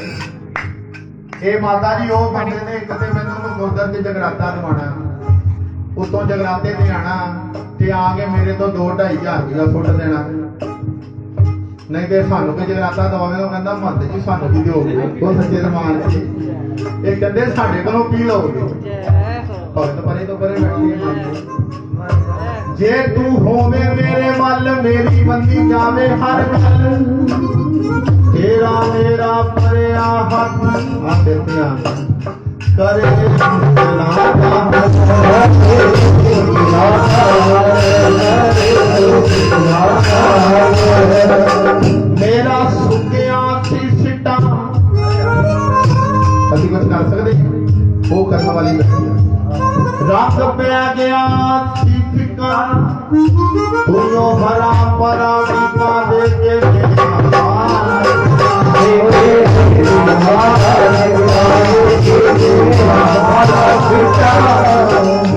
ਇਹ ਮਾਤਾ ਜੀ ਉਹ ਬੰਦੇ ਨੇ, ਕਦੇ ਮੈਨੂੰ ਗੁਰਦੁਆਰੇ 'ਚ ਜਗਰਾਤਾ ਲਵਾਉਣਾ, ਉਤੋਂ ਜਗਰਾਤੇ ਤੇ ਆਣਾ ਤੇ ਆ ਕੇ ਮੇਰੇ ਤੋਂ 2-2.5 ਹਜ਼ਾਰ ਰੁਪਇਆ ਸੁੱਟ ਦੇਣਾ। ਨਹੀਂ ਤੇ ਸਾਨੂੰ ਕੋਈ ਜਗਰਾਤਾ ਦਵਾਵੇ, ਉਹ ਕਹਿੰਦਾ ਮਹੰਤ ਜੀ ਸਾਨੂੰ ਕੀ ਦਿਓਗੇ। ਉਹ ਸੱਚੇ ਦਰਬਾਰ ਜੀ ਇਹ ਕਹਿੰਦੇ ਸਾਡੇ ਕੋਲੋਂ ਕੀ ਲਓਗੇ। ਭਗਤ ਪਰੇ ਤੋਂ ਪਰੇ ਬੈਠੇ ਜੇ ਤੂੰ ਹੋਵੇਂ ਮੇਰੇ ਵੱਲ ਮੇਰੀ ਬੰਦੀ ਜਾਵੇ ਹਰ ਗੱਲ ਤੇਰਾ ਮੇਰਾ ਪਰਿਆ ਹੱਥ ਆ ਦਿੱਤਿਆ ਕਰੇ ਮੇਰਾ ਸੁੱਕਿਆ ਸੀ ਸਿੱਟਾ ਅਸੀਂ ਕੁਝ ਕਰ ਸਕਦੇ ਉਹ ਕਰਨ ਵਾਲੀ ਨਹੀਂ ਰੱਬ ਪਿਆ ਗਿਆ ਸੀ ਫਿਕਾ ਤੂੰ ਹਰਾ ਪਰਾ ਵੀਕਾ ਦੇ ਕੇ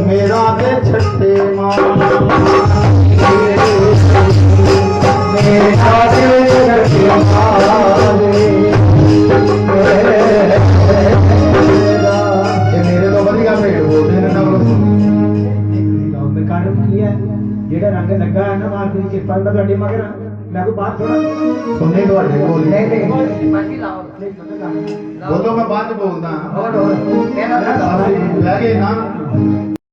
ਮੇਰਾ ਦੇ ਛੱਟੇ ਮਾਰ ਮੇਰਾ ਦੇ ਛੱਟੇ ਮੇਰੇ ਤੋਂ ਵਧੀਆ ਭੇਡ ਬੋਲਦੇ ਨੇ ਨਾ ਕਾਰਨ ਕੀ ਹੈ ਜਿਹੜਾ ਰੰਗ ਲੱਗਾ ਹੈ ਨਾ ਮਾਰ ਦੀ ਕਿਰਪਾ ਨਾਲ ਤੁਹਾਡੇ ਮਗਰ ਮੈਂ ਕੋਈ ਬਾਤ ਥੋੜਾ ਸੁਣਨੇ ਤੁਹਾਡੇ ਕੋਲ ਨਹੀਂ ਬਾਕੀ ਲਾਓ ਬੋਲੋ ਮੈਂ ਬਾਅਦ ਚ ਬੋਲਦਾ ਹੋਰ ਬਹਿ ਗਏ ਨਾ